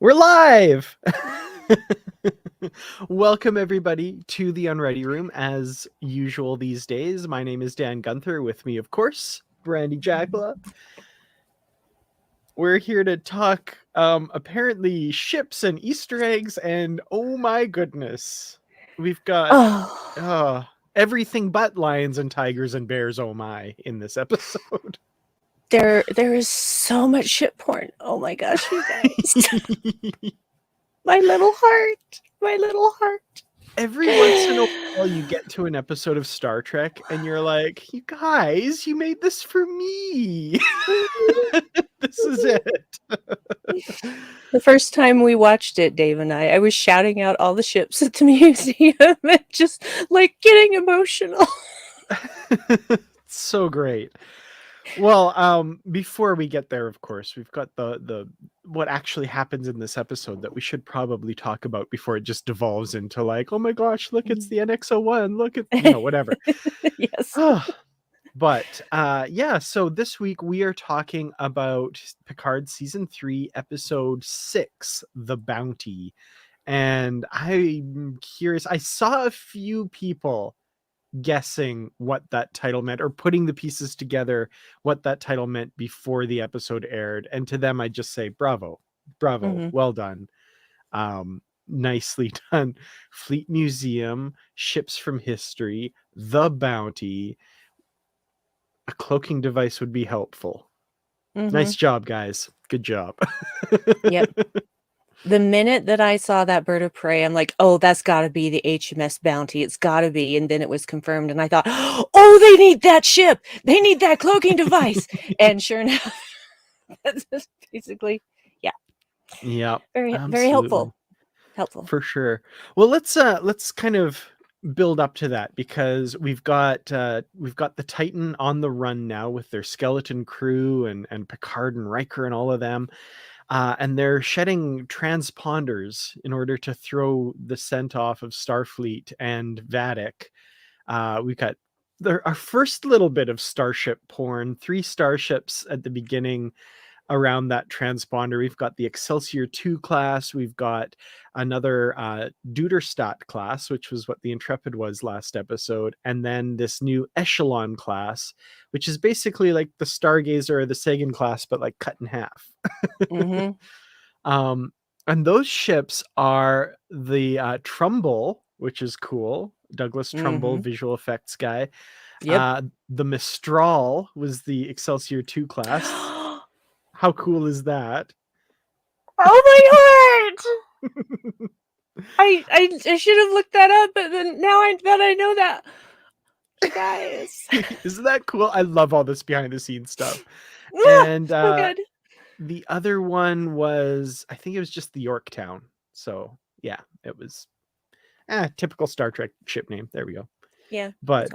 We're live! Welcome, everybody, to the Unready room. As usual these days, my name is Dan Gunther. With me, of course, Brandi Jackola. We're here to talk, apparently, ships and Easter eggs, and oh my goodness, we've got everything but lions and tigers and bears, oh my, in this episode. There is so much ship porn. Oh my gosh, you guys. My little heart. Every once in a while you get to an episode of Star Trek and you're like, you guys, you made this for me. This is it. The first time we watched it, Dave and I was shouting out all the ships at the museum and just like getting emotional. So great. Well, before we get there, of course, we've got the what actually happens in this episode that we should probably talk about before it just devolves into like, oh my gosh, look, it's the NX-01, look at, whatever. Yes. But yeah, so this week we are talking about Picard season 3, episode 6, The Bounty. And I'm curious, I saw a few people guessing what that title meant or putting the pieces together what that title meant before the episode aired, and to them I just say bravo, well done, nicely done. Fleet Museum, ships from history, the Bounty, a cloaking device would be helpful. Nice job, guys, good job. Yep. The minute that I saw that bird of prey, I'm like, oh, that's got to be the HMS Bounty. It's got to be. And then it was confirmed. And I thought, oh, they need that ship. They need that cloaking device. And sure enough, that's basically, yeah. Yeah. Very helpful. Helpful. For sure. Well, let's kind of build up to that, because we've got the Titan on the run now with their skeleton crew and Picard and Riker and all of them. And they're shedding transponders in order to throw the scent off of Starfleet and Vadic. We've got our first little bit of starship porn, 3 starships at the beginning around that transponder. We've got the Excelsior 2 class. We've got another Duderstadt class, which was what the Intrepid was last episode. And then this new Echelon class, which is basically like the Stargazer or the Sagan class, but like cut in half. And those ships are the Trumbull, which is cool. Douglas Trumbull, visual effects guy. Yep. The Mistral was the Excelsior 2 class. How cool is that? Oh my heart! I should have looked that up, but then now that I know that, you guys. Isn't that cool? I love all this behind the scenes stuff. And so good. The other one was, I think it was just the Yorktown. So yeah, it was typical Star Trek ship name. There we go. Yeah. But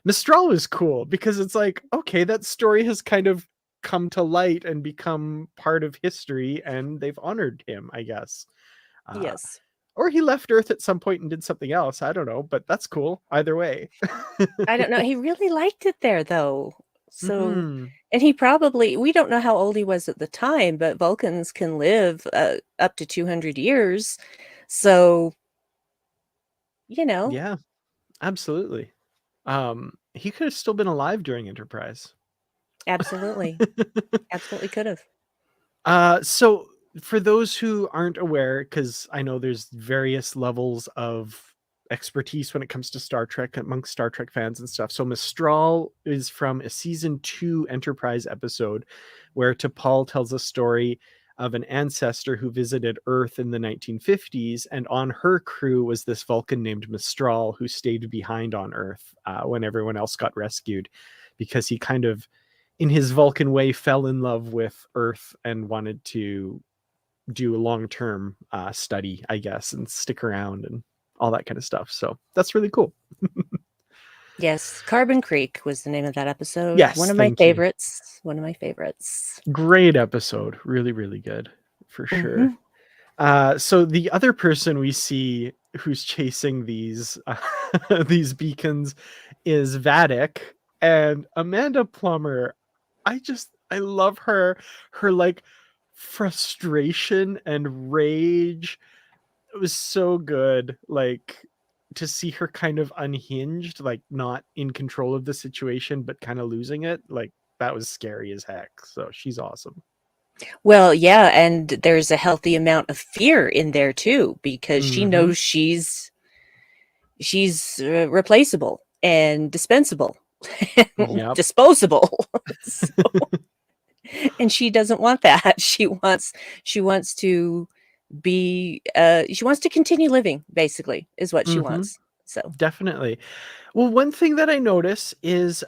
Mistral is cool because it's like, okay, that story has kind of come to light and become part of history, and they've honored him, I guess. Yes. Or he left Earth at some point and did something else. I don't know, but that's cool either way. I don't know. He really liked it there, though. So, and he probably, we don't know how old he was at the time, but Vulcans can live up to 200 years. So, Yeah, absolutely. He could have still been alive during Enterprise. Absolutely. Absolutely could have. So for those who aren't aware, because I know there's various levels of expertise when it comes to Star Trek amongst Star Trek fans and stuff. So Mistral is from a season 2 Enterprise episode where T'Pol tells a story of an ancestor who visited Earth in the 1950s, and on her crew was this Vulcan named Mistral who stayed behind on Earth when everyone else got rescued, because he kind of, in his Vulcan way, fell in love with Earth and wanted to do a long-term study, I guess, and stick around and all that kind of stuff. So that's really cool. Yes, Carbon Creek was the name of that episode. Yes, one of my favorites. One of my favorites. Great episode. Really, really good, for sure. So the other person we see who's chasing these these beacons is Vadic, and Amanda Plummer. I love her like frustration and rage. It was so good. Like, to see her kind of unhinged, like not in control of the situation, but kind of losing it. Like, that was scary as heck. So she's awesome. Well, yeah, and there's a healthy amount of fear in there too, because she Mm-hmm. knows she's replaceable and dispensable, Yep. disposable. So, and she doesn't want that. She wants to be she wants to continue living, basically, is what she Mm-hmm. wants. So, Definitely. Well, one thing that I notice is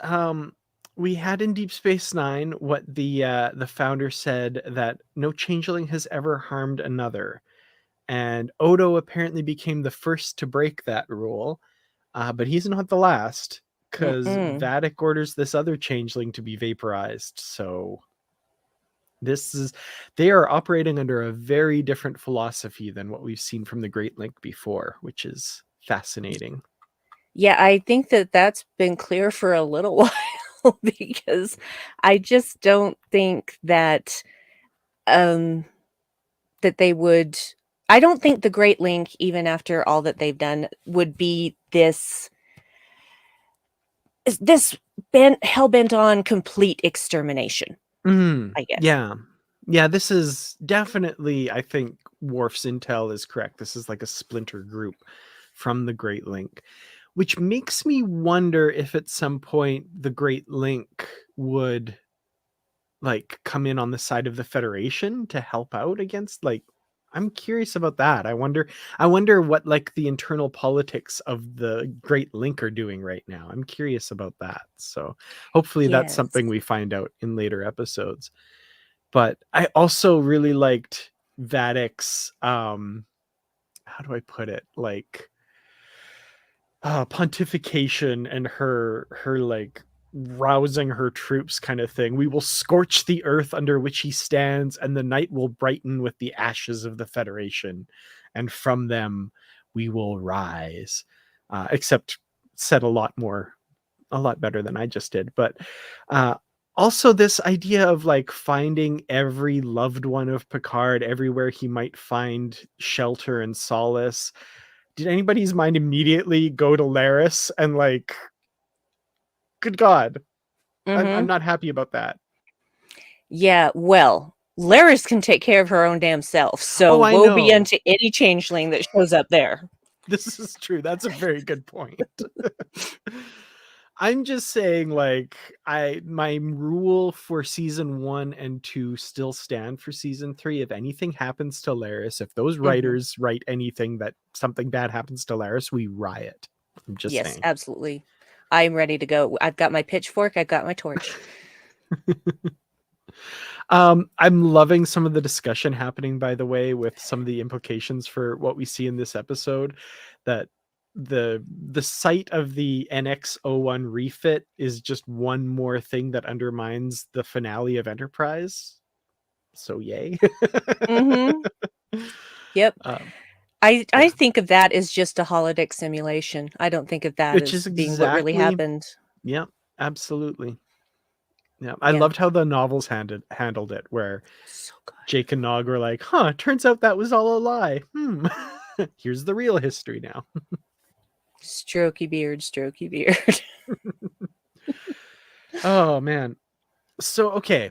we had in Deep Space Nine what the founder said, that no changeling has ever harmed another, and Odo apparently became the first to break that rule, but he's not the last, because mm-mm. Vadic orders this other changeling to be vaporized. So this is they are operating under a very different philosophy than what we've seen from the Great Link before, which is fascinating. Yeah, I think that that's been clear for a little while because I just don't think that um that they would I don't think the Great Link, even after all that they've done, would be this bent hell bent on complete extermination, I guess. Yeah. Yeah, this is definitely, I think Worf's intel is correct. This is like a splinter group from the Great Link, which makes me wonder if at some point the Great Link would like come in on the side of the Federation to help out against, like, I'm curious about that. I wonder what like the internal politics of the Great Link are doing right now. I'm curious about that. So hopefully that's Yes. something we find out in later episodes. But I also really liked Vadic's how do I put it? Like pontification, and her like rousing her troops kind of thing. We will scorch the earth under which he stands, and the night will brighten with the ashes of the Federation, and from them we will rise. Except said a lot better than I just did. But uh, also this idea of like finding every loved one of Picard everywhere he might find shelter and solace. Did anybody's mind immediately go to Laris? And like, good God, I'm Mhm. not happy about that. Yeah, well, Laris can take care of her own damn self, so Oh, I woe be know. unto any changeling that shows up there. This is true. That's a very good point. I'm just saying, like, my rule for season 1 and 2 still stand for season 3. If anything happens to Laris, if those Mhm. writers write anything that something bad happens to Laris, we riot. I'm just Yes, saying. absolutely. I'm ready to go. I've got my pitchfork, I've got my torch. I'm loving some of the discussion happening, by the way, with some of the implications for what we see in this episode. That the sight of the NX-01 refit is just one more thing that undermines the finale of Enterprise. So yay. Mhm. Yep. um, I yeah, think of that as just a holodeck simulation. I don't think of that which as is being what really exactly, happened. yeah, absolutely. Yeah, I Yeah. loved how the novels handled it, where So good. Jake and Nog were like, huh, turns out that was all a lie. Here's the real history now. Strokey beard. Oh, man. So, okay.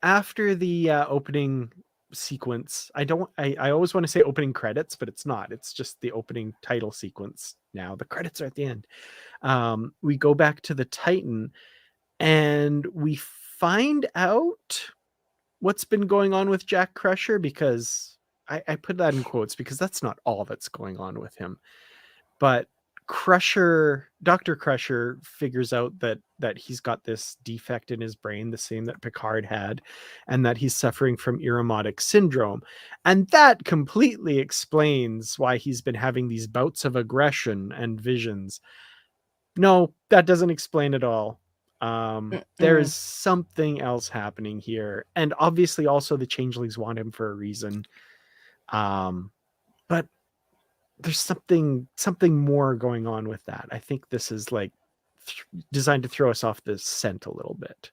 After the opening sequence, I always want to say opening credits, but it's not. It's just the opening title sequence now. The credits are at the end. We go back to the Titan, and we find out what's been going on with Jack Crusher, because I put that in quotes because that's not all that's going on with him. But Dr. Crusher figures out that he's got this defect in his brain, the same that Picard had, and that he's suffering from Irumodic syndrome. And that completely explains why he's been having these bouts of aggression and visions. No, that doesn't explain it all. There is Mm. something else happening here. And obviously also the changelings want him for a reason. Um, but there's something more going on with that. I think this is like designed to throw us off the scent a little bit.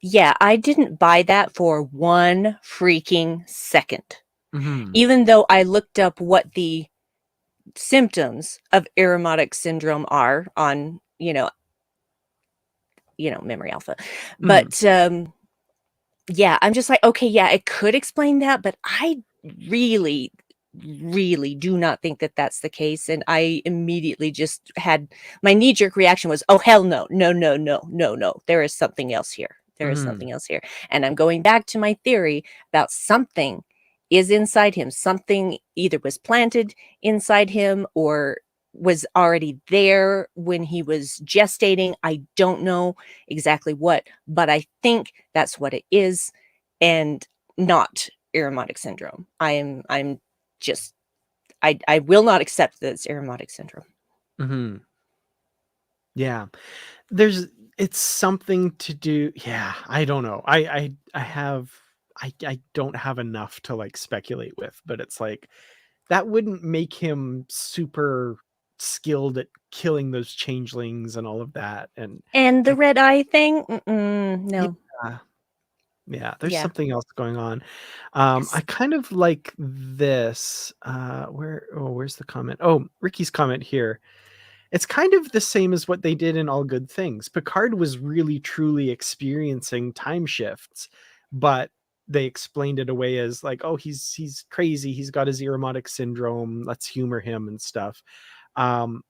Yeah, I didn't buy that for one freaking second. Mm-hmm. Even though I looked up what the symptoms of Irumodic syndrome are on, Memory Alpha. But yeah, I'm just like, okay, yeah, it could explain that, but I really, really do not think that that's the case. And I immediately just had my knee-jerk reaction was, oh, hell no, no, no, no, no, no. There is something else here. There is something else here. And I'm going back to my theory about something is inside him. Something either was planted inside him or was already there when he was gestating. I don't know exactly what, but I think that's what it is, and not Irumodic syndrome. I'm just I will not accept that it's Irumodic syndrome. Mm-hmm. Yeah. It's something to do. Yeah, I don't know. I don't have enough to like speculate with, but it's like that wouldn't make him super skilled at killing those changelings and all of that. And And the I, red eye thing, no. yeah, yeah, there's Yeah. something else going on. I Yes. kind of like this. Where's the comment? Oh, Ricky's comment here. It's kind of the same as what they did in All Good Things. Picard was really truly experiencing time shifts, but they explained it away as like, oh, he's crazy. He's got his Irumodic syndrome. Let's humor him and stuff. Um,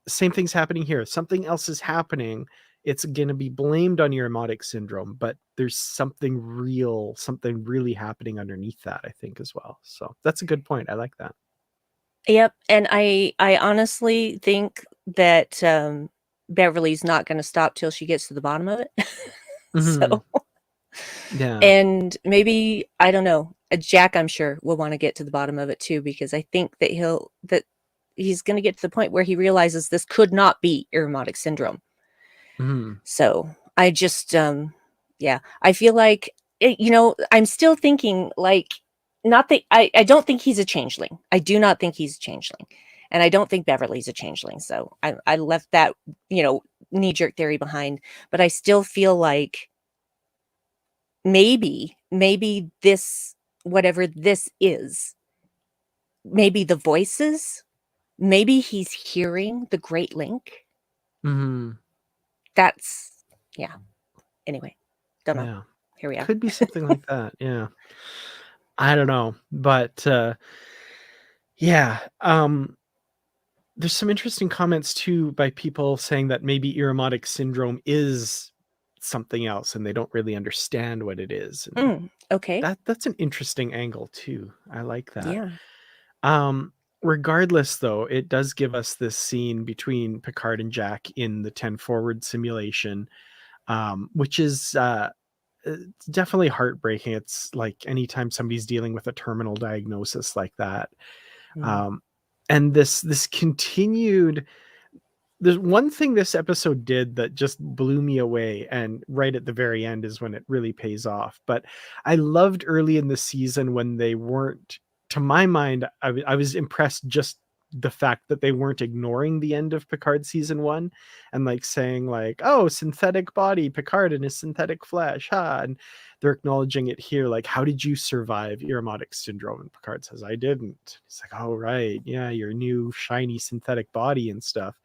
Same thing's happening here. Something else is happening. It's going to be blamed on Irumodic syndrome, but there's something real, something really happening underneath that, I think, as well. So that's a good point. I like that. Yep. And I honestly think that Beverly's not going to stop till she gets to the bottom of it. Mm-hmm. So, Yeah. and maybe, I don't know, Jack, I'm sure, will want to get to the bottom of it too, because I think that he's going to get to the point where he realizes this could not be Irumodic syndrome. Mm-hmm. So I just, yeah, I feel like, I'm still thinking like, not that I don't think he's a changeling. I do not think he's a changeling. And I don't think Beverly's a changeling. So I left that, knee-jerk theory behind. But I still feel like maybe this, whatever this is, maybe the voices, maybe he's hearing the Great Link. Mm-hmm. That's, yeah. Anyway, don't know. Yeah. Here we are. Could be something like that. Yeah. I don't know. But yeah. There's some interesting comments too by people saying that maybe Irumodic syndrome is something else and they don't really understand what it is. And Okay. that's an interesting angle too. I like that. Yeah. Regardless though, it does give us this scene between Picard and Jack in the 10 forward simulation, which is it's definitely heartbreaking. It's like anytime somebody's dealing with a terminal diagnosis like that. And this continued, there's one thing this episode did that just blew me away, and right at the very end is when it really pays off. But I loved early in the season when they weren't, to my mind, I was impressed just the fact that they weren't ignoring the end of Picard season 1 and like saying like, oh, synthetic body, Picard in his synthetic flesh, and they're acknowledging it here, like, how did you survive Irumodic syndrome? And Picard says, I didn't. He's like, oh right, yeah, your new shiny synthetic body and stuff.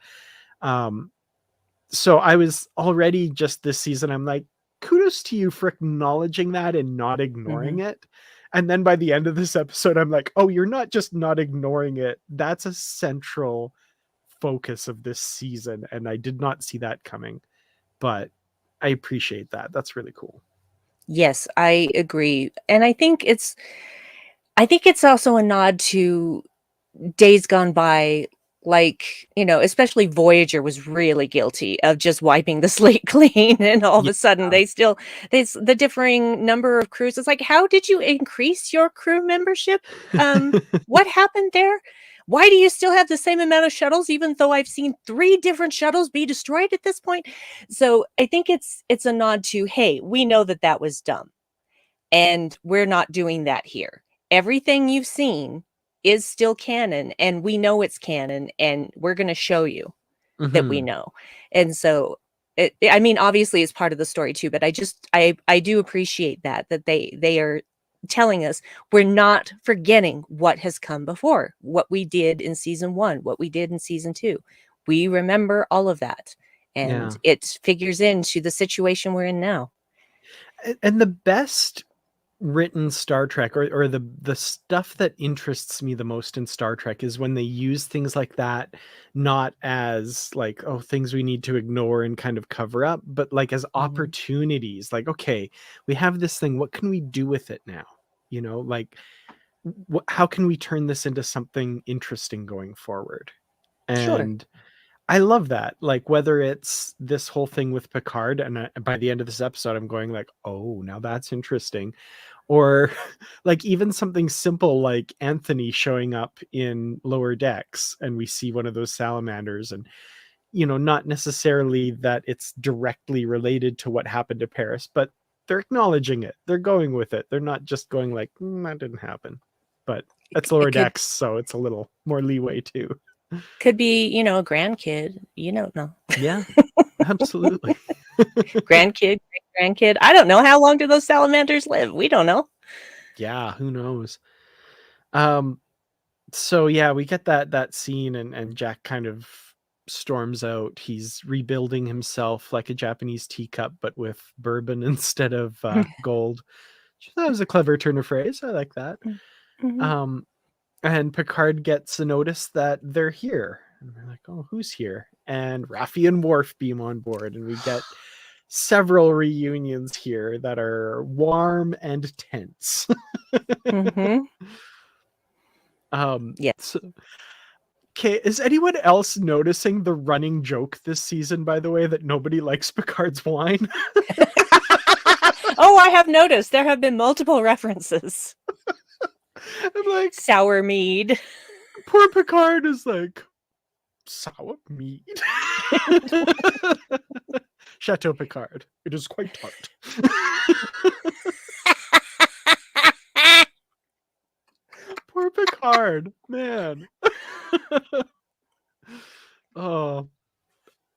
So I was already, just this season, I'm like, kudos to you for acknowledging that and not ignoring it. And then by the end of this episode, I'm like, oh, you're not just not ignoring it. That's a central focus of this season. And I did not see that coming, but I appreciate that. That's really cool. Yes, I agree. And I think it's also a nod to days gone by, like, especially Voyager was really guilty of just wiping the slate clean, and all of Yeah. a sudden the differing number of crews. It's like, how did you increase your crew membership? What happened there? Why do you still have the same amount of shuttles, even though I've seen 3 different shuttles be destroyed at this point? So I think it's a nod to, hey, we know that was dumb, and we're not doing that here. Everything you've seen is still canon, and we know it's canon, and we're going to show you that we know. And so I mean, obviously it's part of the story too, but I do appreciate that they are telling us we're not forgetting what has come before, what we did in season 1, what we did in season 2. We remember all of that, and Yeah. it figures into the situation we're in now. And the best written Star Trek, or the stuff that interests me the most in Star Trek, is when they use things like that not as like, oh, things we need to ignore and kind of cover up, but like as opportunities. Like, okay, we have this thing, what can we do with it now? You know, like how can we turn this into something interesting going forward? Sure. And I love that. Like, whether it's this whole thing with Picard, and by the end of this episode, I'm going like, oh, now that's interesting. Or like even something simple like Anthony showing up in Lower Decks, and we see one of those salamanders, and not necessarily that it's directly related to what happened to Paris, but they're acknowledging it. They're going with it. They're not just going like, that didn't happen. But that's Lower It Decks, so it's a little more leeway too. could be, a grandkid. You don't know. Yeah, absolutely. Grandkid, great grandkid. I don't know. How long do those salamanders live? We don't know. Yeah, who knows? So yeah, we get that scene, and Jack kind of storms out. He's rebuilding himself like a Japanese teacup, but with bourbon instead of gold. That was a clever turn of phrase. I like that. Mm-hmm. And Picard gets a notice that they're here. And they're like, oh, who's here? And Raffi and Worf beam on board, and we get several reunions here that are warm and tense. Mm-hmm. Yeah. So, okay, is anyone else noticing the running joke this season, by the way, that nobody likes Picard's wine? Oh, I have noticed there have been multiple references. I'm like, Sour mead. poor Picard is like, sour mead? Chateau Picard. It is quite tart. Poor Picard, man. Oh,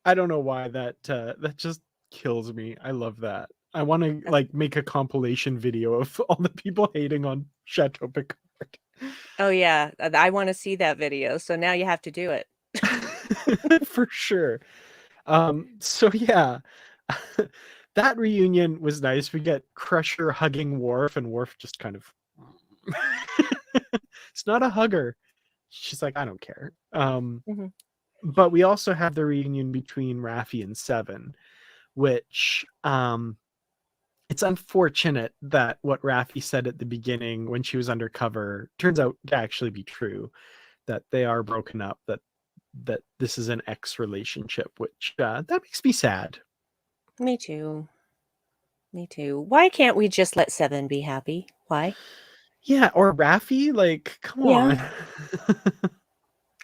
I don't know why that just kills me. I love that. I want to like make a compilation video of all the people hating on Chateau Picard. Oh yeah, I want to see that video. So now you have to do it. For sure. So yeah. That reunion was nice. We get Crusher hugging Worf, and Worf just kind of it's not a hugger. She's like, I don't care. But we also have the reunion between Raffi and Seven, which it's unfortunate that what Raffi said at the beginning when she was undercover turns out to actually be true, that they are broken up, that this is an ex relationship, which that makes me sad. Me too. Me too. Why can't we just let Seven be happy? Why? Yeah, or Raffi, like, come Yeah. on.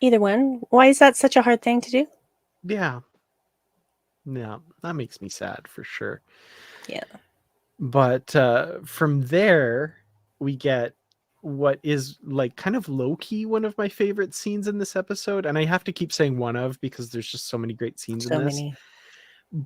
Either one. Why is that such a hard thing to do? Yeah. Yeah, that makes me sad for sure. Yeah. But from there, we get what is like kind of low-key one of my favorite scenes in this episode. And I have to keep saying one of, because there's just so many great scenes in this. Many.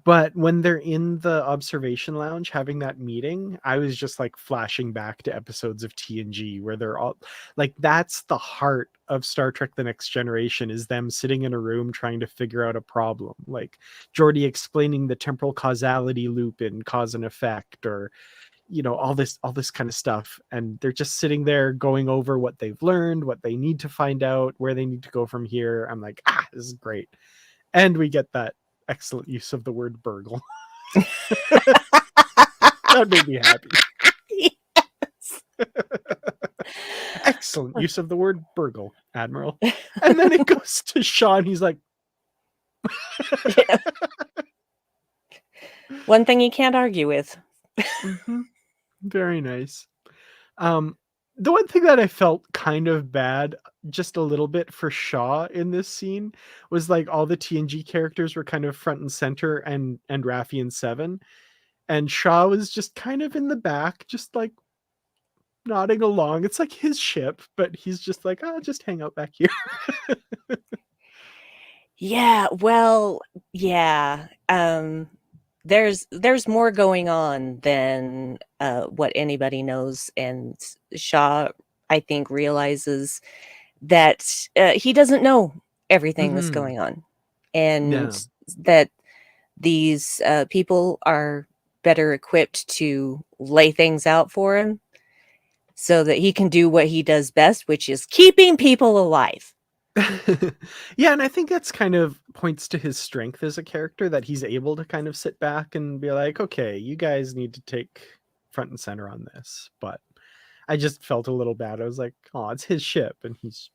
But when they're in the observation lounge having that meeting, I was just like flashing back to episodes of TNG where they're all like, that's the heart of Star Trek The Next Generation, is them sitting in a room trying to figure out a problem. Like Geordi explaining the temporal causality loop in Cause and Effect, or all this kind of stuff. And they're just sitting there going over what they've learned, what they need to find out, where they need to go from here. I'm like, this is great. And we get that excellent use of the word burgle. That made me happy. Yes. Excellent use of the word burgle, Admiral. And then it goes to Sean. He's like, Yeah. One thing you can't argue with. Very nice. The one thing that I felt kind of bad, just a little bit, for Shaw in this scene was like all the TNG characters were kind of front and center, and Raffi and Seven, and Shaw was just kind of in the back, just like nodding along. It's like his ship, but he's just like, just hang out back here. Yeah, well, yeah. there's more going on than what anybody knows, and Shaw, I think, realizes that he doesn't know everything that's Mm-hmm. going on, Yeah. and that these people are better equipped to lay things out for him so that he can do what he does best, which is keeping people alive. Yeah, and I think that's kind of points to his strength as a character, that he's able to kind of sit back and be like, okay, you guys need to take front and center on this. But I just felt a little bad. I was like, oh, it's his ship, and he's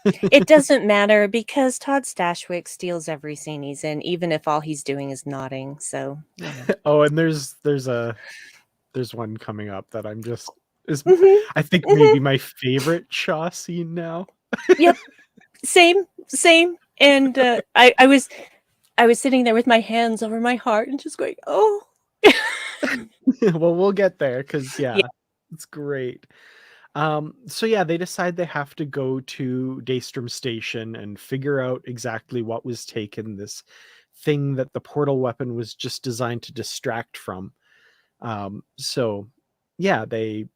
It doesn't matter because Todd Stashwick steals every scene he's in, even if all he's doing is nodding. So, you know. oh, and there's one coming up that I'm just is Mhm, I think maybe mhm. my favorite Shaw scene now. Yep, same. And I was sitting there with my hands over my heart and just going, "Oh." Well, we'll get there because Yeah. yeah, it's great. So yeah, they decide they have to go to Daystrom Station and figure out exactly what was taken, this thing that the portal weapon was just designed to distract from. So yeah, they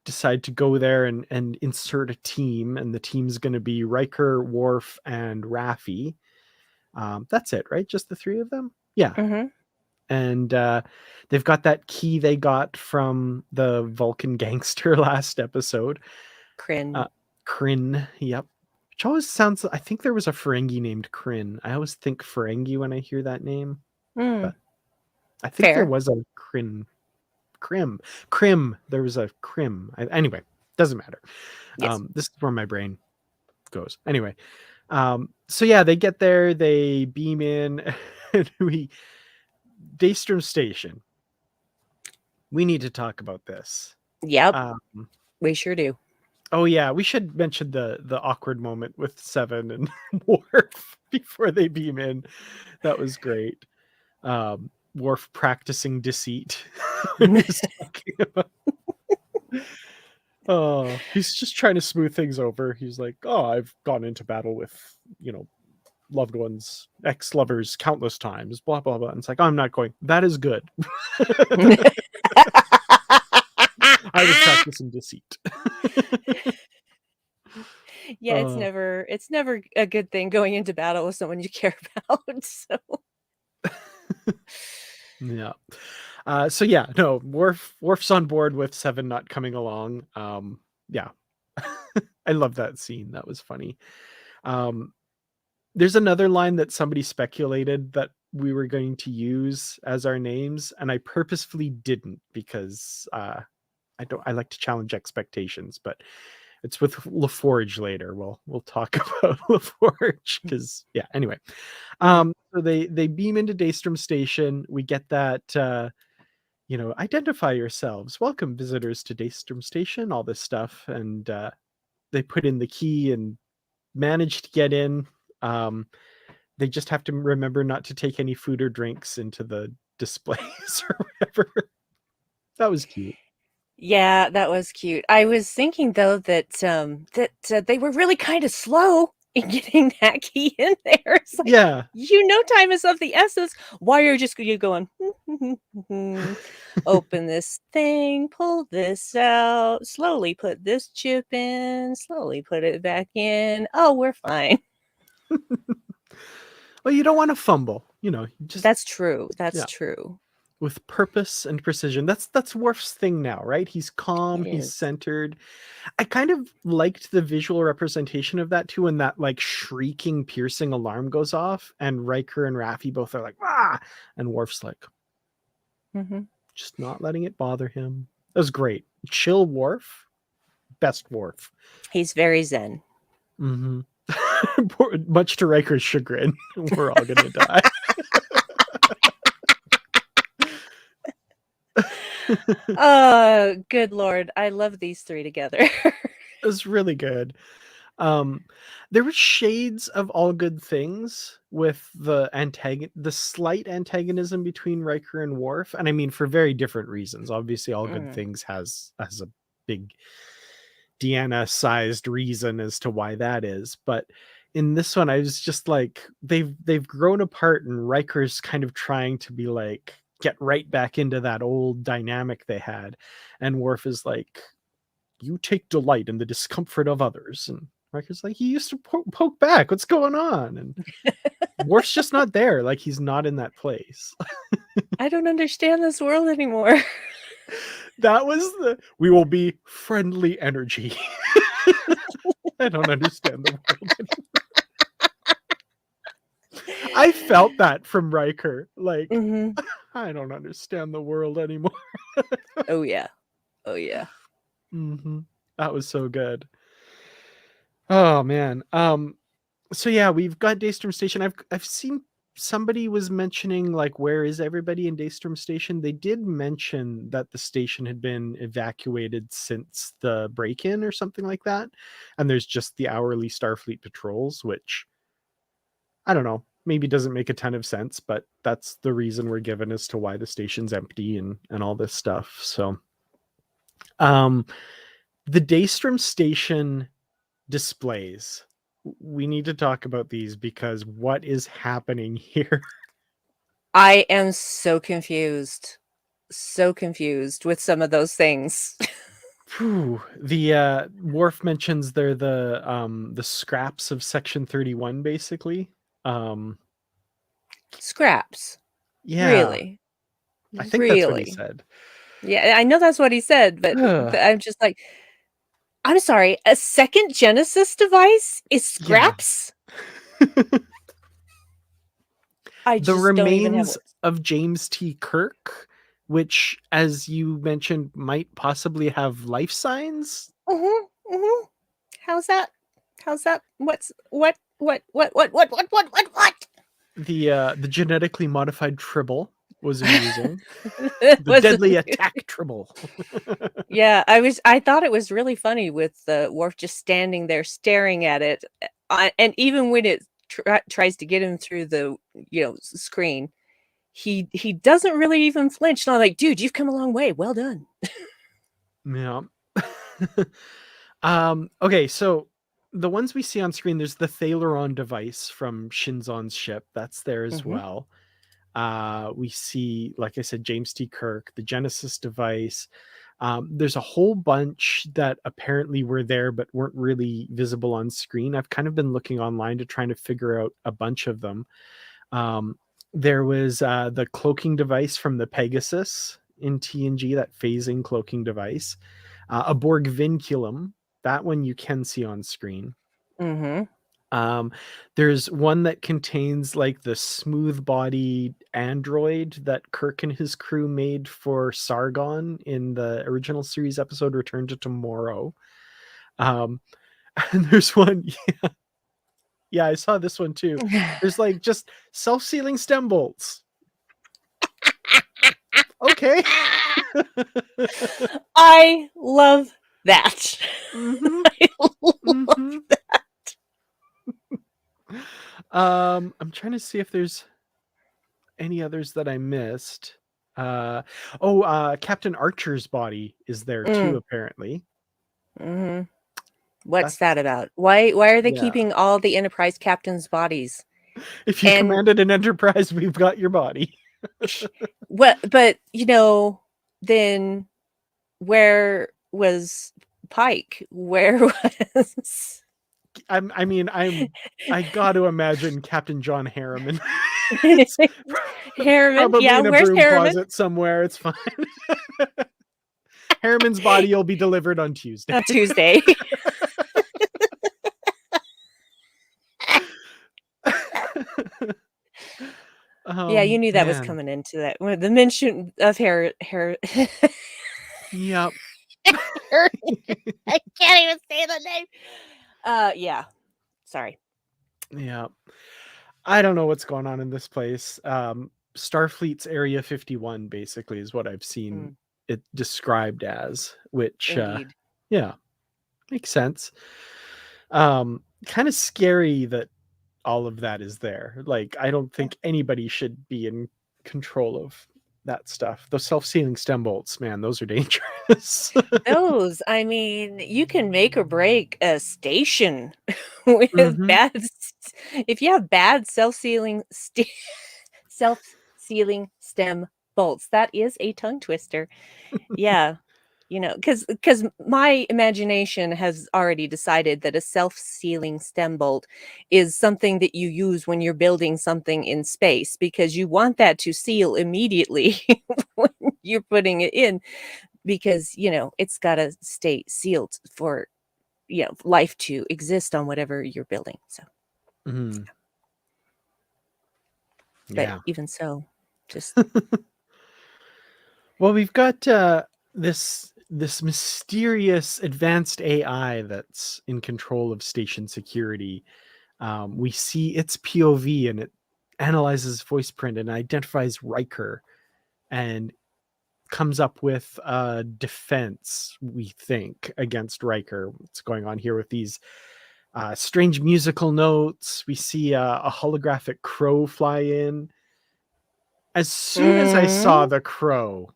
decide to go there and insert a team, and the team's going to be Riker, Worf, and Raffi. That's it, right? Just the three of them? Yeah. Mhm. And they've got that key they got from the Vulcan gangster last episode. Crin. Uh, Kryn, yep. Which always sounds, I think there was a Ferengi named Kryn. I always think Ferengi when I hear that name, Mm, but I think there fair. was a Kryn. Krim. There was a Krim. Anyway, doesn't matter. Yes. This is where my brain goes. Anyway, so yeah, they get there, they beam in, and Daystrom Station. We need to talk about this. Yep, Um, we sure do. oh yeah, we should mention the awkward moment with Seven and Worf before they beam in. That was great. Worf practicing deceit. He's talking about, oh, he's just trying to smooth things over. He's like, oh, I've gone into battle with, loved ones, ex-lovers countless times, blah blah blah. And it's like, I'm not going. That is good. I was practicing deceit. Yeah, uh, it's never a good thing going into battle with someone you care about. So yeah. So yeah, no, Worf's on board with Seven not coming along. Yeah. I love that scene. That was funny. Um, there's another line that somebody speculated that we were going to use as our names, and I purposefully didn't because I like to challenge expectations, but it's with LaForge later. We'll talk about LaForge because yeah. Anyway, Mhm. so they beam into Daystrom Station. We get that identify yourselves. Welcome visitors to Daystrom Station. All this stuff, and they put in the key and manage to get in. Um, they just have to remember not to take any food or drinks into the displays or whatever. That was cute. Yeah, that was cute. I was thinking though that they were really kind of slow in getting that key in there. It's like, Yeah. time is of the essence. Why are you going? Open this thing, pull this out, slowly put this chip in, slowly put it back in. Oh, we're fine. Well, you don't want to fumble. Just That's true. That's yeah, true. with purpose and precision. That's Worf's thing now, right? He's calm, It he's is. centered. I kind of liked the visual representation of that too, when that like shrieking, piercing alarm goes off, and Riker and Raffi both are like, ah, and Worf's like, Hmm. just not letting it bother him. That was great. Chill Worf, best Worf. He's very zen. Mm-hmm. Much to Riker's chagrin, we're all gonna die. Good Lord. I love these three together. It was really good. Um, there were shades of All Good Things with the slight antagonism between Riker and Worf, and I mean for very different reasons. Obviously, All Good Mm. Things has a big Deanna-sized reason as to why that is, but in this one, I was just like, they've grown apart, and Riker's kind of trying to be like, get right back into that old dynamic they had, and Worf is like, you take delight in the discomfort of others, and Riker's like, he used to poke back. What's going on? And Worf's just not there. Like, he's not in that place. I don't understand this world anymore. That was we will be friendly energy. I don't understand the world anymore. I felt that from Riker. Like, I don't understand the world anymore. Oh yeah. Oh yeah. That was so good. Oh man. So yeah, we've got Daystrom Station. I've seen somebody was mentioning like, where is everybody in Daystrom Station? They did mention that the station had been evacuated since the break-in or something like that, and there's just the hourly Starfleet patrols, which I don't know, maybe doesn't make a ton of sense, but that's the reason we're given as to why the station's empty and all this stuff. So the Daystrom Station displays, we need to talk about these, because what is happening here? I am so confused with some of those things. The Worf mentions they're the scraps of Section 31, basically. Scraps. Yeah, Really? I think that's what he Really? said. Yeah, I know that's what he said, but I'm just like, I'm sorry, a second Genesis device is scraps? I The just don't even have remains words. of James T. Kirk, which, as you mentioned, might possibly have life signs. How's that? What's what? The genetically modified Tribble was amusing. The Was deadly it- attack Tribble. Yeah, I thought it was really funny with Worf just standing there staring at it, and even when it tries to get him through the screen, he doesn't really even flinch. And I'm like, dude, you've come a long way. Well done. Yeah. Okay, so the ones we see on screen, there's the Thaleron device from Shinzon's ship. That's there as well. We see, like I said, James T. Kirk, the Genesis device. There's a whole bunch that apparently were there but weren't really visible on screen. I've kind of been looking online to try to figure out a bunch of them. There was the cloaking device from the Pegasus in TNG, that phasing cloaking device. A Borg vinculum, that one you can see on screen. There's one that contains like the smooth body android that Kirk and his crew made for Sargon in the original series episode Return to Tomorrow. And there's one, yeah, I saw this one too. There's like just self-sealing stem bolts. Okay. I love that. I love that. I'm trying to see if there's any others that I missed. Captain Archer's body is there too, apparently. What's that about? Why are they Yeah. keeping all the Enterprise captains' bodies? If you commanded an Enterprise, we've got your body. What? But then where was Pike? Where was? I got to imagine Captain John Harriman. Harriman, Probably yeah. in a Where's broom Harriman? closet somewhere. It's fine. Harriman's body will be delivered on Tuesday. On Tuesday. Yeah, you knew that was coming into that. The mention of hair. Yep. I can't even say the name. Yeah. Sorry. Yeah. I don't know what's going on in this place. Starfleet's Area 51 basically is what I've seen it described as, which yeah, makes sense. Kind of scary that all of that is there. Like, I don't think anybody should be in control of that stuff. Those self-sealing stem bolts, man, those are dangerous. Those, I mean, you can make or break a station with Hmm. bad if you have bad self-sealing stem bolts. That is a tongue twister. Yeah. Because my imagination has already decided that a self-sealing stem bolt is something that you use when you're building something in space, because you want that to seal immediately when you're putting it in, because it's got to stay sealed for life to exist on whatever you're building. So, Hmm. but Yeah. even so, just Well, we've got this mysterious advanced AI that's in control of station security. We see its POV, and it analyzes voice print and identifies Riker, and comes up with a defense, we think, against Riker. What's going on here with these strange musical notes? We see a holographic crow fly in. As soon as I saw mm, the crow,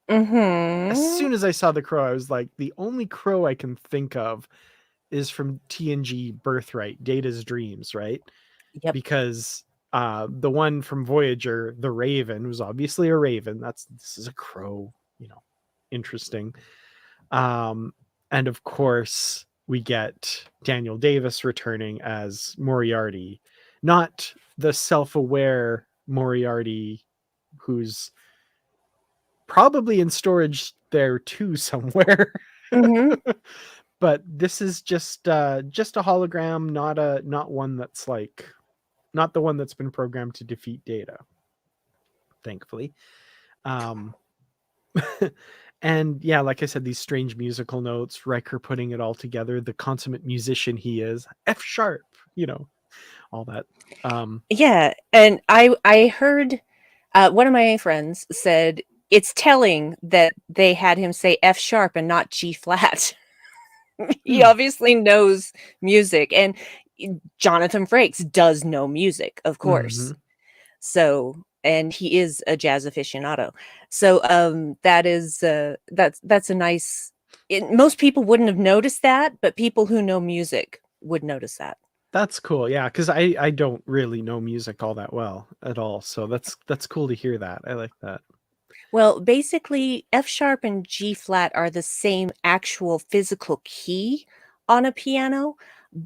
as mm-hmm. soon as I saw the crow, I was like, the only crow I can think of is from TNG Birthright, Data's Dreams, right? Yep. Because the one from Voyager, the Raven, was obviously a raven. This is a crow, interesting. Um, and of course, we get Daniel Davis returning as Moriarty, not the self-aware Moriarty who's probably in storage there too somewhere. Mm-hmm. But this is just a hologram, not one that's like, not the one that's been programmed to defeat Data, thankfully. Um, and yeah, like I said, these strange musical notes, Riker putting it all together, the consummate musician he is, F sharp, all that. Yeah, and I heard one of my friends said it's telling that they had him say F sharp and not G flat. He Hmm. obviously knows music, and Jonathan Frakes does know music, of course. Hmm. So, and he is a jazz aficionado. So, that's a nice. Most people wouldn't have noticed that, but people who know music would notice that. That's cool. Yeah, because I don't really know music all that well at all. So that's cool to hear that. I like that. Well, basically, F sharp and G flat are the same actual physical key on a piano,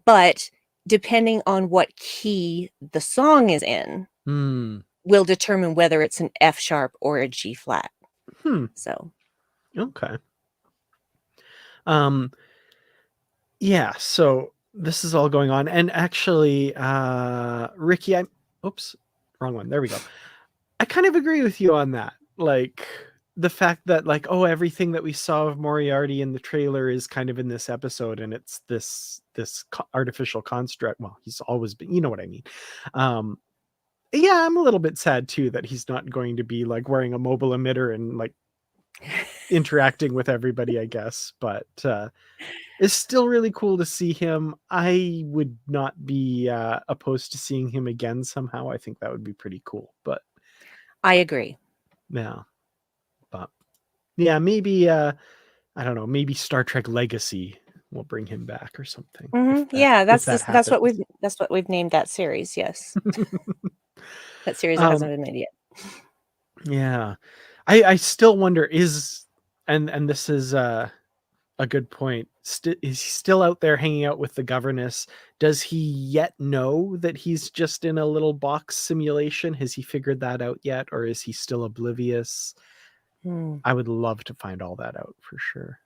but depending on what key the song is in, Hmm. will determine whether it's an F sharp or a G flat. Hmm. So, Okay. Um. Yeah. So this is all going on, and actually, Ricky, oops, wrong one. There we go. I kind of agree with you on that. Like the fact that, like, oh, everything that we saw of Moriarty in the trailer is kind of in this episode, and it's this artificial construct. Well, he's always been, you know what I mean. Um, yeah, I'm a little bit sad too that he's not going to be like wearing a mobile emitter and like interacting with everybody, I guess. But it's still really cool to see him. I would not be opposed to seeing him again somehow. I think that would be pretty cool. But I agree. yeah, but yeah, maybe I don't know, maybe Star Trek Legacy will bring him back or something Yeah, if that happens. that's what we've named that series. Yes, that series that um hasn't been made yet. yeah. I still wonder, and this is a good point. Is he still out there hanging out with the governess? Does he yet know that he's just in a little box simulation? Has he figured that out yet, or is he still oblivious? Hmm. I would love to find all that out for sure.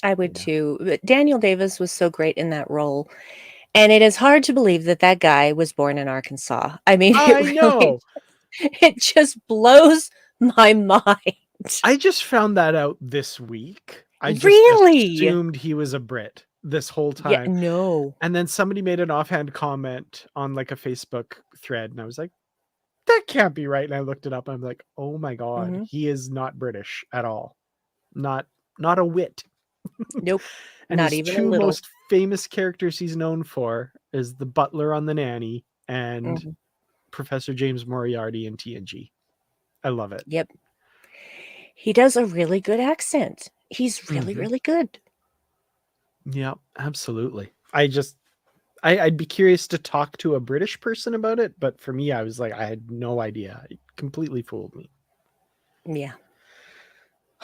I would Yeah. too. But Daniel Davis was so great in that role. And it is hard to believe that that guy was born in Arkansas. I mean, I know. it just blows my mind. I just found that out this week. I just Really? assumed he was a Brit this whole Yeah, time. no. And then somebody made an offhand comment on like a Facebook thread, and I was like, that can't be right. And I looked it up. I'm like, oh my God, Mhm. he is not British at all. Not not a whit. Nope. And Not his even a two little. most famous characters he's known for is the butler on The Nanny and Mhm. Professor James Moriarty in TNG. I love it. Yep. He does a really good accent. He's really, Mhm. really good. Yeah, absolutely. I'd be curious to talk to a British person about it, but for me, I was like, I had no idea. It completely fooled me. Yeah.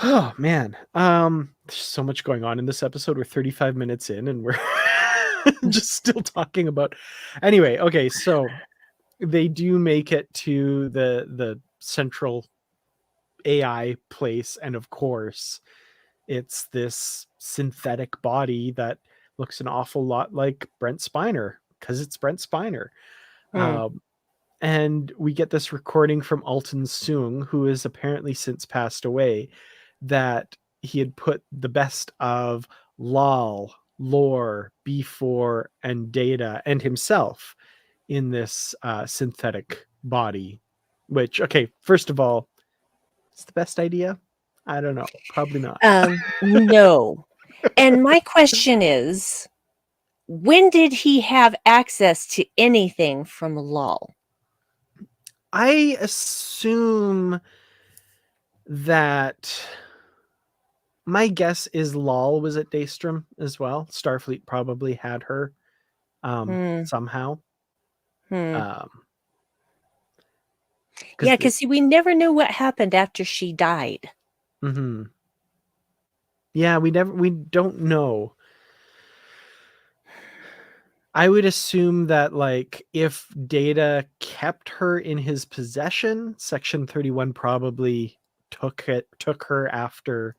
Oh man. There's so much going on in this episode. We're 35 minutes in and we're just still talking about. Anyway, okay, so they do make it to the central AI place, and of course, it's this synthetic body that looks an awful lot like Brent Spiner, because it's Brent Spiner. Hmm. And we get this recording from Alton Soong, who has apparently since passed away, that he had put the best of Lal, Lore, B4, and Data, and himself in this synthetic body. Which, okay, first of all, it's the best idea. I don't know, probably not. No. And my question is, when did he have access to anything from Lal? I assume that my guess is Lal was at Daystrom as well. Starfleet probably had her Hmm. somehow. Hmm. Um, Yeah, because because see, we never knew what happened after she died. yeah, we don't know. I would assume that like if Data kept her in his possession, Section 31 probably took her after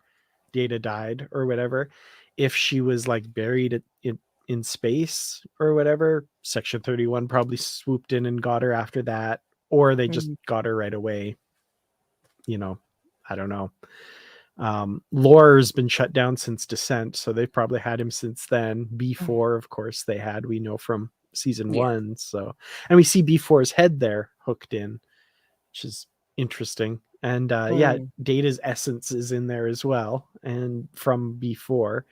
Data died or whatever. If she was like buried in space or whatever, Section 31 probably swooped in and got her after that, or they just Hmm. got her right away. I don't know. Lore's been shut down since Descent, so they've probably had him since then. B4, of course, they had. We know from season Yeah. 1. So, and we see B4's head there hooked in, which is interesting. And yeah, Hmm. Data's essence is in there as well, and from B4,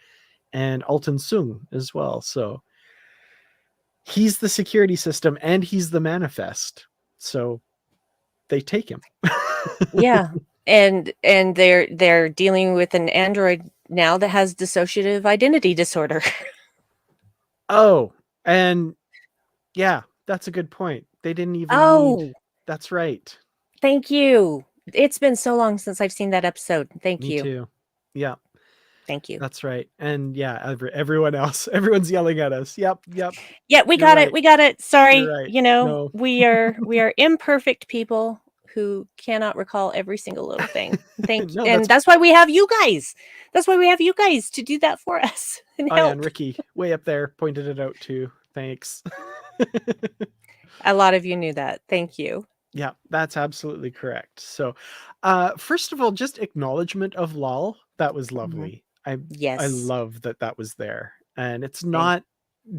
and Alton Soong as well. So he's the security system and he's the manifest. So they take him. Yeah. And they're dealing with an android now that has dissociative identity disorder. Oh, and yeah, that's a good point. They didn't even need. Oh, That's right. thank you. It's been so long since I've seen that episode. Thank Me you. too. Yeah, Thank you. that's right. And yeah, everyone else, everyone's yelling at us. Yep, yep. Yeah, we You're got it. right. We got it. You're Sorry. right. You know, No, we are imperfect people who cannot recall every single little thing. no, And that's. that's why we have you guys. That's why we have you guys to do that for us and Oh yeah, and help. Ricky, way up there, pointed it out too. Thanks. A lot of you knew that. Thank you. Yeah, that's absolutely correct. So, first of all, just acknowledgement of Lal. That was Mhm. lovely. I Yes. love that was there, and it's Thank not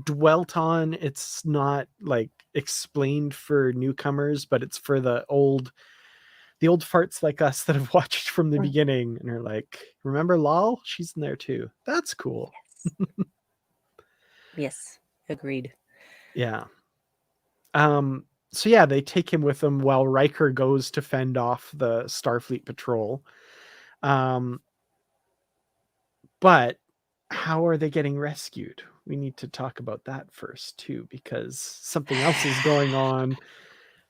dwelt on. It's not like explained for newcomers, but it's for the old farts like us that have watched from the Mm. beginning and are like, remember Lal? She's in there too. That's cool. Yes. Yes. Agreed. Yeah. So yeah, they take him with them while Riker goes to fend off the Starfleet patrol. Um, but how are they getting rescued? We need to talk about that first too, because something else is going on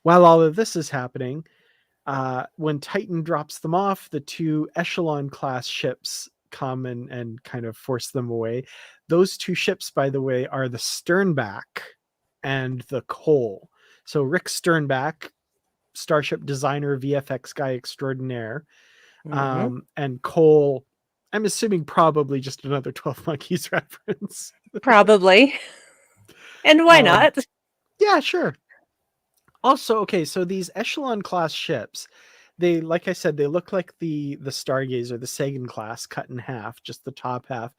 while all of this is happening. When Titan drops them off, the two Echelon class ships come and kind of force them away. Those two ships, by the way, are the Sternback and the Cole. So Rick Sternback, Starship designer, VFX guy extraordinaire, Hmm. and Cole, I'm assuming probably just another 12 Monkeys reference. Probably. And why Um, not? yeah, sure. Also, okay, so these Echelon class ships, they, like I said, they look like the Stargazer, the Sagan class cut in half, just the top half.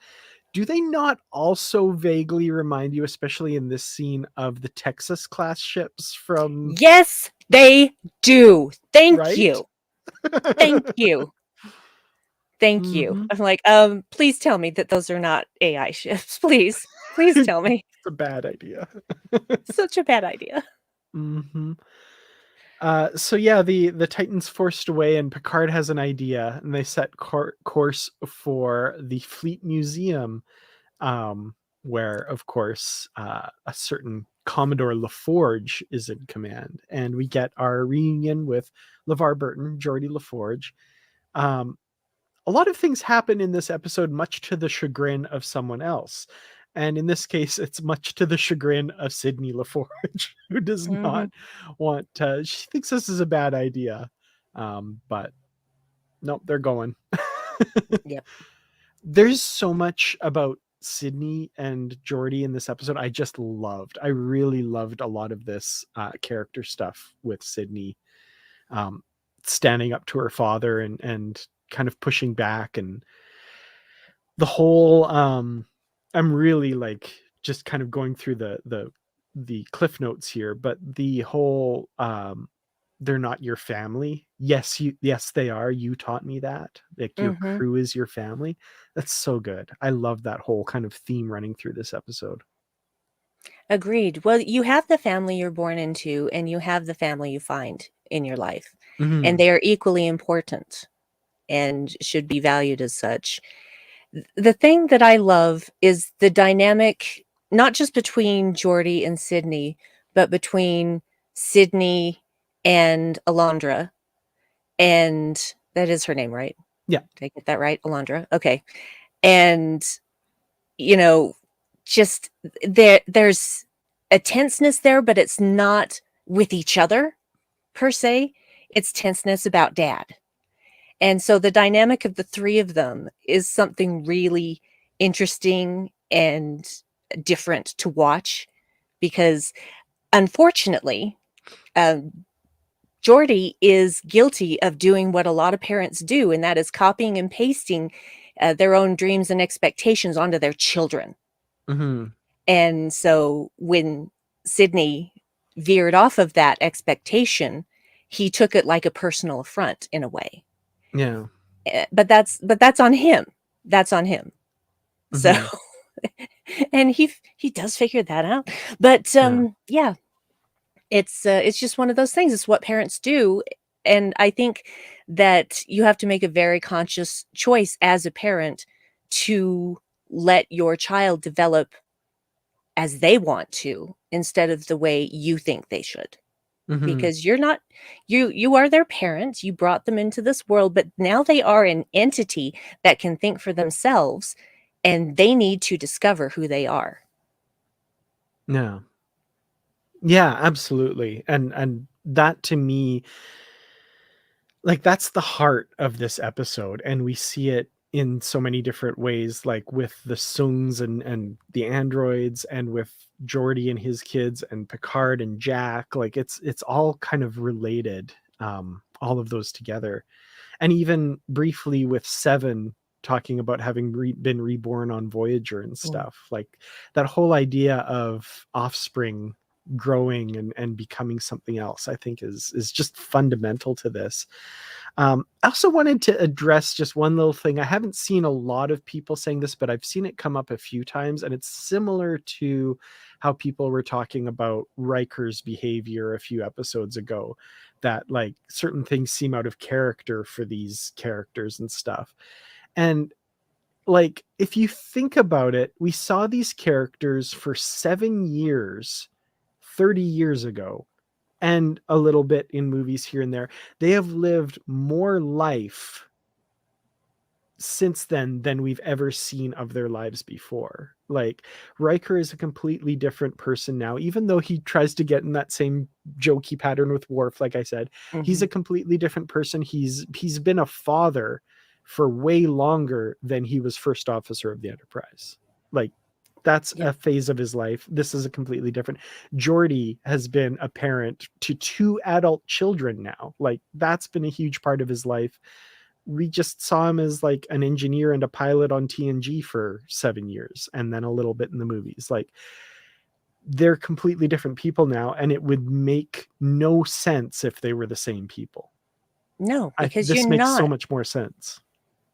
Do they not also vaguely remind you, especially in this scene, of the Texas class ships from, Yes, they do. Thank right? you. Thank you. Thank you. Mm-hmm. I'm like, please tell me that those are not AI ships. Please. Please tell me. It's a bad idea. Such a bad idea. Mm-hmm. So yeah, the Titan's forced away, and Picard has an idea, and they set course for the Fleet Museum, where, of course, a certain Commodore LaForge is in command, and we get our reunion with LeVar Burton, Geordi LaForge. Um, a lot of things happen in this episode, much to the chagrin of someone else. And in this case, it's much to the chagrin of Sydney LaForge, who does Hmm. not want to. She thinks this is a bad idea. But nope, they're going. Yep. There's so much about Sydney and Geordi in this episode I just loved. I really loved a lot of this character stuff with Sydney, um, standing up to her father and kind of pushing back, and the whole I'm really like just kind of going through the cliff notes here, but the whole they're not your family. Yes they are. You taught me that. Like, your Hmm. crew is your family. That's so good. I love that whole kind of theme running through this episode. Agreed. Well, you have the family you're born into, and you have the family you find in your life, and Mm-hmm. they are equally important and should be valued as such. The thing that I love is the dynamic, not just between Geordi and Sydney, but between Sydney and Alondra. And that is her name, right? Yeah. Did I get that right? Alondra. Okay. And, you know, just there's a tenseness there, but it's not with each other per se. It's tenseness about dad. And so the dynamic of the three of them is something really interesting and different to watch, because unfortunately, um, Geordi is guilty of doing what a lot of parents do, and that is copying and pasting their own dreams and expectations onto their children. Mm-hmm. And so when Sydney veered off of that expectation, he took it like a personal affront in a way. Yeah. But that's on him. That's on him. So Mm-hmm. and he does figure that out. But Yeah. yeah, it's just one of those things. It's what parents do, and I think that you have to make a very conscious choice as a parent to let your child develop as they want to, instead of the way you think they should. Mm-hmm. Because you're not, you are their parents, you brought them into this world, but now they are an entity that can think for themselves, and they need to discover who they are. Yeah. Yeah, absolutely. And that, to me, like, that's the heart of this episode, and we see it in so many different ways, like with the Sungs and the androids, and with Geordi and his kids, and Picard and Jack. Like, it's all kind of related, all of those together. And even briefly with Seven talking about having been reborn on Voyager and Mm. stuff, like that whole idea of offspring growing and becoming something else, I think is just fundamental to this. I also wanted to address just one little thing. I haven't seen a lot of people saying this, but I've seen it come up a few times, and it's similar to how people were talking about Riker's behavior a few episodes ago, that like certain things seem out of character for these characters and stuff. And like, if you think about it, we saw these characters for 7 years, 30 years ago, and a little bit in movies here and there. They have lived more life since then than we've ever seen of their lives before. Like, Riker is a completely different person now, even though he tries to get in that same jokey pattern with Worf. Like I said, he's Mm-hmm. a completely different person. He's been a father for way longer than he was first officer of the Enterprise. Like, that's Yep. a phase of his life. This is a completely different. Geordi has been a parent to 2 adult children now. Like, that's been a huge part of his life. We just saw him as like an engineer and a pilot on TNG for 7 years, and then a little bit in the movies. Like, they're completely different people now, and it would make no sense if they were the same people. No, because you're This makes so not. much more sense.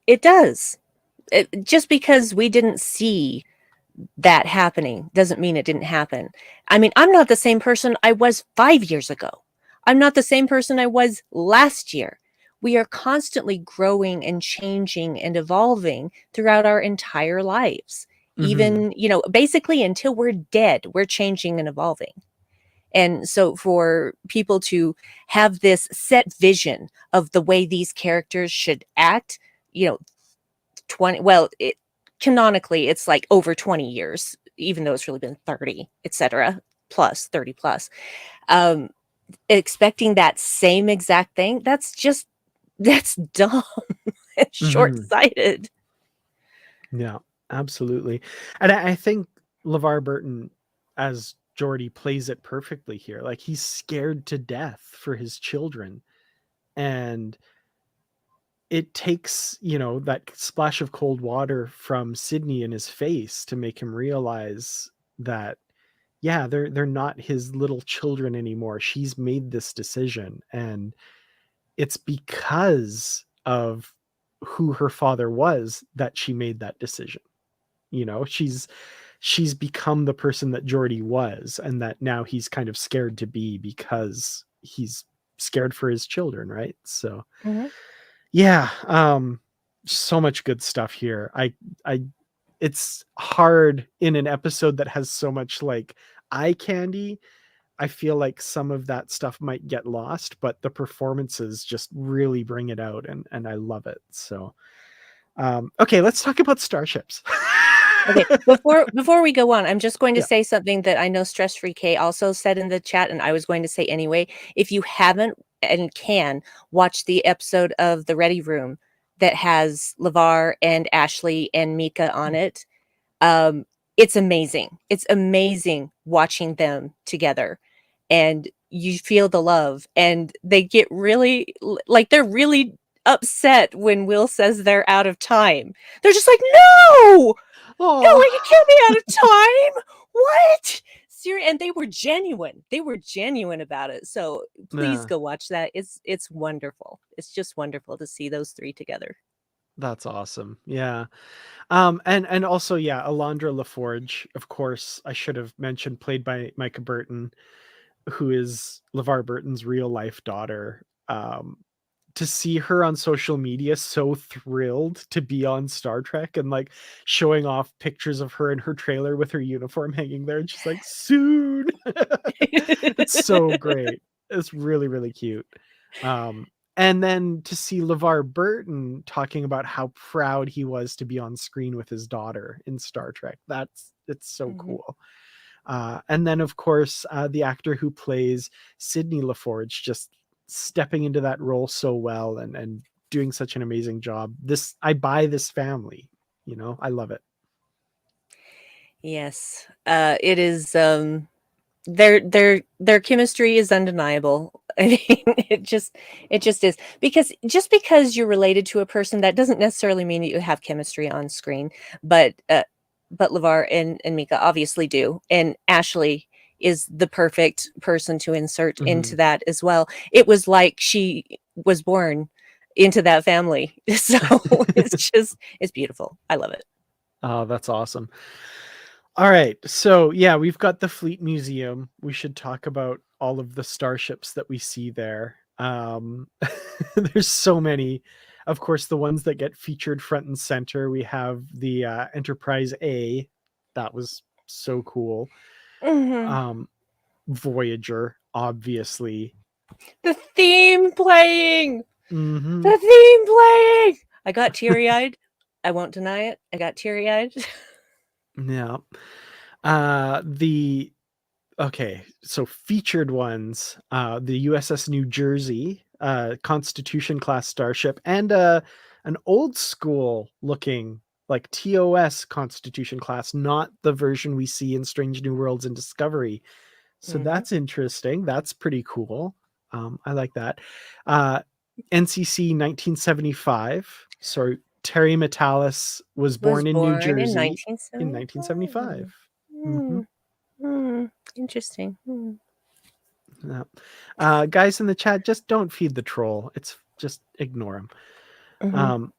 It does. Just because we didn't see that happening doesn't mean it didn't happen. I mean, I'm not the same person I was 5 years ago. I'm not the same person I was last year. We are constantly growing and changing and evolving throughout our entire lives. Even, basically until we're dead, we're changing and evolving. And so for people to have this set vision of the way these characters should act, 20, well, canonically, it's like over 20 years, even though it's really been 30, etc., plus 30 plus. Expecting that same exact thing, that's dumb and short-sighted. Yeah, absolutely. And I think LeVar Burton as Geordi plays it perfectly here. Like, he's scared to death for his children. And it takes, that splash of cold water from Sydney in his face to make him realize that, yeah, they're not his little children anymore. She's made this decision, and it's because of who her father was that she made that decision. She's become the person that Geordi was, and that now he's kind of scared to be because he's scared for his children, right? So yeah, so much good stuff here. I it's hard in an episode that has so much like eye candy. I feel like some of that stuff might get lost, but the performances just really bring it out, and I love it. So okay, let's talk about starships. Okay, before we go on, I'm just going to say something that I know Stress Free K also said in the chat, and I was going to say anyway. If you haven't and can watch the episode of The Ready Room that has LeVar and Ashley and Mika on it, it's amazing. It's amazing watching them together, and you feel the love, and they get really like they're really upset when Will says they're out of time. They're just like, no, like, you can't be out of time. What? And they were genuine. They were genuine about it. So please go watch that. It's wonderful. It's just wonderful to see those three together. That's awesome. Yeah. And also, yeah, Alondra LaForge, of course, I should have mentioned, played by Micah Burton, who is LeVar Burton's real life daughter. To see her on social media so thrilled to be on Star Trek and like showing off pictures of her in her trailer with her uniform hanging there, and she's like, soon. It's so great. It's really, really cute. And then to see LeVar Burton talking about how proud he was to be on screen with his daughter in Star Trek. It's so cool. And then, of course, the actor who plays Sydney LaForge just stepping into that role so well and doing such an amazing job. I buy this family, I love it. Yes. It is their chemistry is undeniable. I mean, it just is, because you're related to a person, that doesn't necessarily mean that you have chemistry on screen, but LeVar and Mika obviously do, and Ashley is the perfect person to insert into that as well. It was like she was born into that family. So it's beautiful. I love it. Oh, that's awesome. All right. So yeah, we've got the Fleet Museum. We should talk about all of the starships that we see there. There's so many. Of course, the ones that get featured front and center. We have the Enterprise A. That was so cool. Voyager, obviously. The theme playing. The theme playing. I got teary-eyed. I won't deny it. I got teary-eyed. Yeah. So featured ones, the USS New Jersey, Constitution class starship, and an old school looking like TOS Constitution class, not the version we see in Strange New Worlds and Discovery. So that's interesting. That's pretty cool. I like that. NCC 1975. So Terry Metalis was born in New Jersey in 1975. Interesting. Yeah. Guys in the chat, just don't feed the troll. It's just ignore him.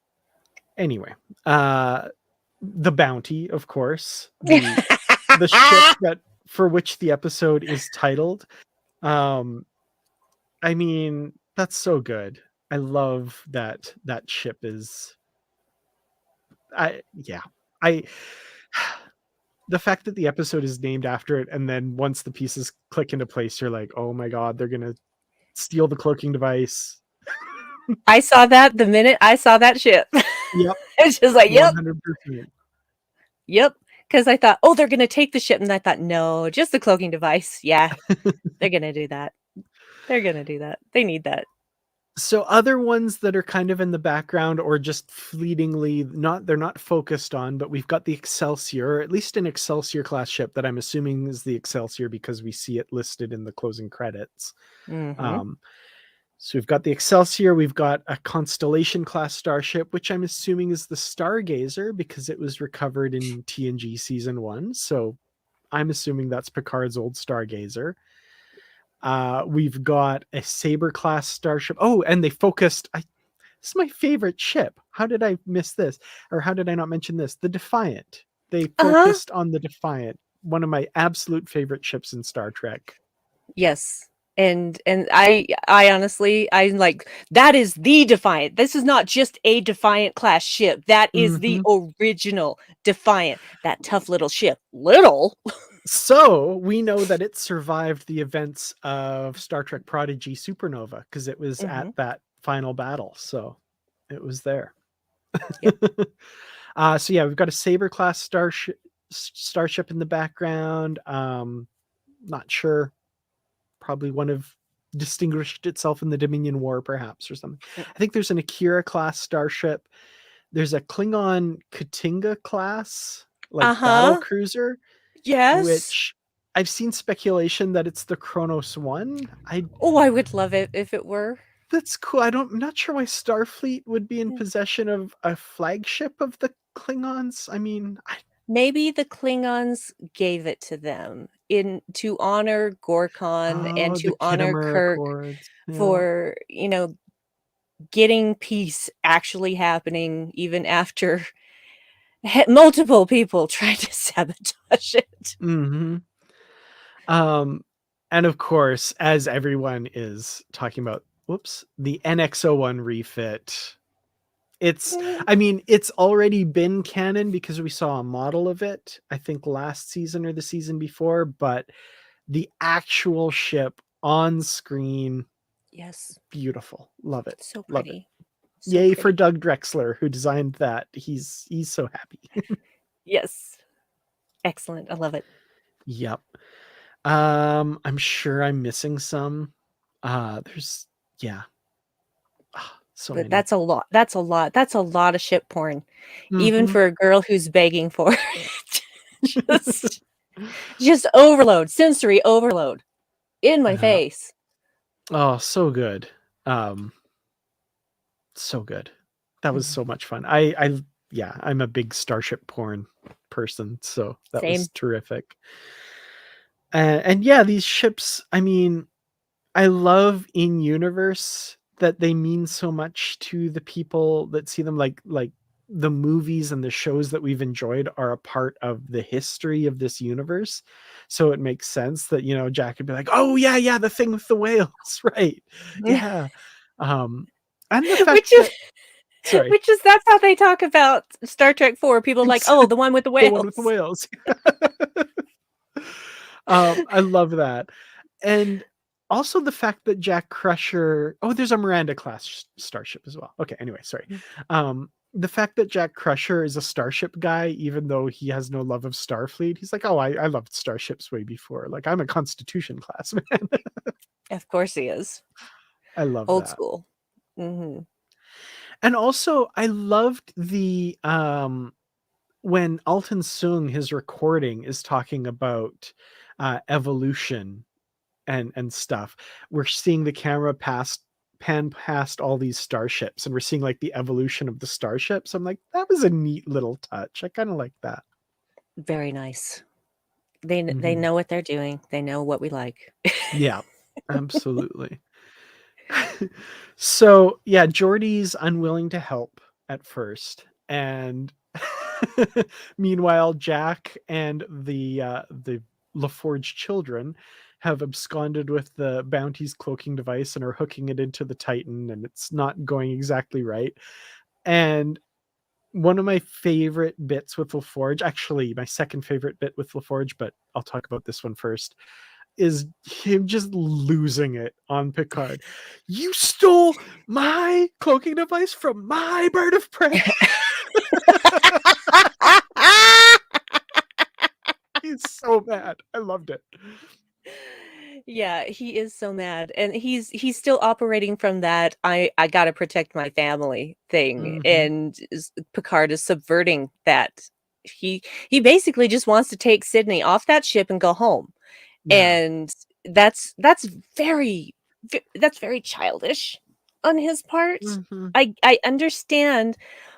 Anyway, the Bounty, of course, the ship that for which the episode is titled. I mean, that's so good. I love that that ship is yeah. I the fact that the episode is named after it, and then once the pieces click into place, you're like, oh my god, they're gonna steal the cloaking device. I saw that the minute I saw that ship. Yep, It's just like, yep, 100%. yep. Because I thought, oh, they're going to take the ship. And I thought, no, just the cloaking device. Yeah, they're going to do that. They're going to do that. They need that. So other ones that are kind of in the background or just fleetingly they're not focused on, but we've got the Excelsior, or at least an Excelsior class ship that I'm assuming is the Excelsior because we see it listed in the closing credits. Mm-hmm. So we've got the Excelsior, we've got a Constellation class starship, which I'm assuming is the Stargazer because it was recovered in TNG season 1. So I'm assuming that's Picard's old Stargazer. We've got a Saber class starship. Oh, and they focused. This is my favorite ship. How did I miss this? Or how did I not mention this? The Defiant. They focused on the Defiant, one of my absolute favorite ships in Star Trek. Yes. And I honestly, I'm like, that is the Defiant. This is not just a Defiant class ship. That is the original Defiant. That tough little ship. Little? So we know that it survived the events of Star Trek Prodigy Supernova because it was at that final battle. So it was there. Yep. So yeah, we've got a Saber class starship in the background. Not sure. Probably one of distinguished itself in the Dominion War, perhaps, or something. I think there's an Akira class starship. There's a Klingon Katinga class, like battle cruiser. Yes. Which I've seen speculation that it's the Kronos 1. I would love it if it were. That's cool. I'm not sure why Starfleet would be in possession of a flagship of the Klingons. I mean, maybe the Klingons gave it to them to honor Gorkon and to honor Kirk for, getting peace actually happening even after multiple people tried to sabotage it. And of course, as everyone is talking about, the NX-01 refit. I mean, it's already been canon because we saw a model of it, I think last season or the season before, but the actual ship on screen. Yes. Beautiful. Love it. So Love pretty. it. So yay pretty. For Doug Drexler, who designed that. He's so happy. Yes. Excellent. I love it. Yep. I'm sure I'm missing some. There's so but many. That's a lot. That's a lot of ship porn. Even for a girl who's begging for it. just overload, sensory overload in my face. Oh, so good. So good. That was so much fun. I'm a big starship porn person, so that was terrific. And yeah, these ships, I mean, I love in universe that they mean so much to the people that see them, like the movies and the shows that we've enjoyed are a part of the history of this universe. So it makes sense that, Jack would be like, oh yeah, the thing with the whales. Right. Yeah. And the fact which is that's how they talk about Star Trek 4. People are like, oh, the one with the whales. The one with the whales. I love that. And also the fact that Jack Crusher, there's a Miranda class starship as well. Okay, anyway, sorry. The fact that Jack Crusher is a starship guy, even though he has no love of Starfleet, he's like, oh, I loved starships way before. Like, I'm a Constitution class man. Of course he is. I love old that. School. Mm-hmm. And also, I loved the when Alton Sung, his recording, is talking about evolution and stuff. We're seeing the camera pan past all these starships, and we're seeing like the evolution of the starships. I'm like, that was a neat little touch. I kind of like that. Very nice. They know what they're doing. They know what we like. Yeah, absolutely. So yeah, Geordi's unwilling to help at first, and meanwhile, Jack and the LaForge children have absconded with the Bounty's cloaking device and are hooking it into the Titan, and it's not going exactly right. And one of my favorite bits with LaForge, actually my second favorite bit with LaForge, but I'll talk about this one first, is him just losing it on Picard. You stole my cloaking device from my bird of prey. He's so mad. I loved it. Yeah, he is so mad, and he's still operating from that I gotta protect my family thing, and Picard is subverting that. He basically just wants to take Sydney off that ship and go home, and that's very that's very childish on his part. I understand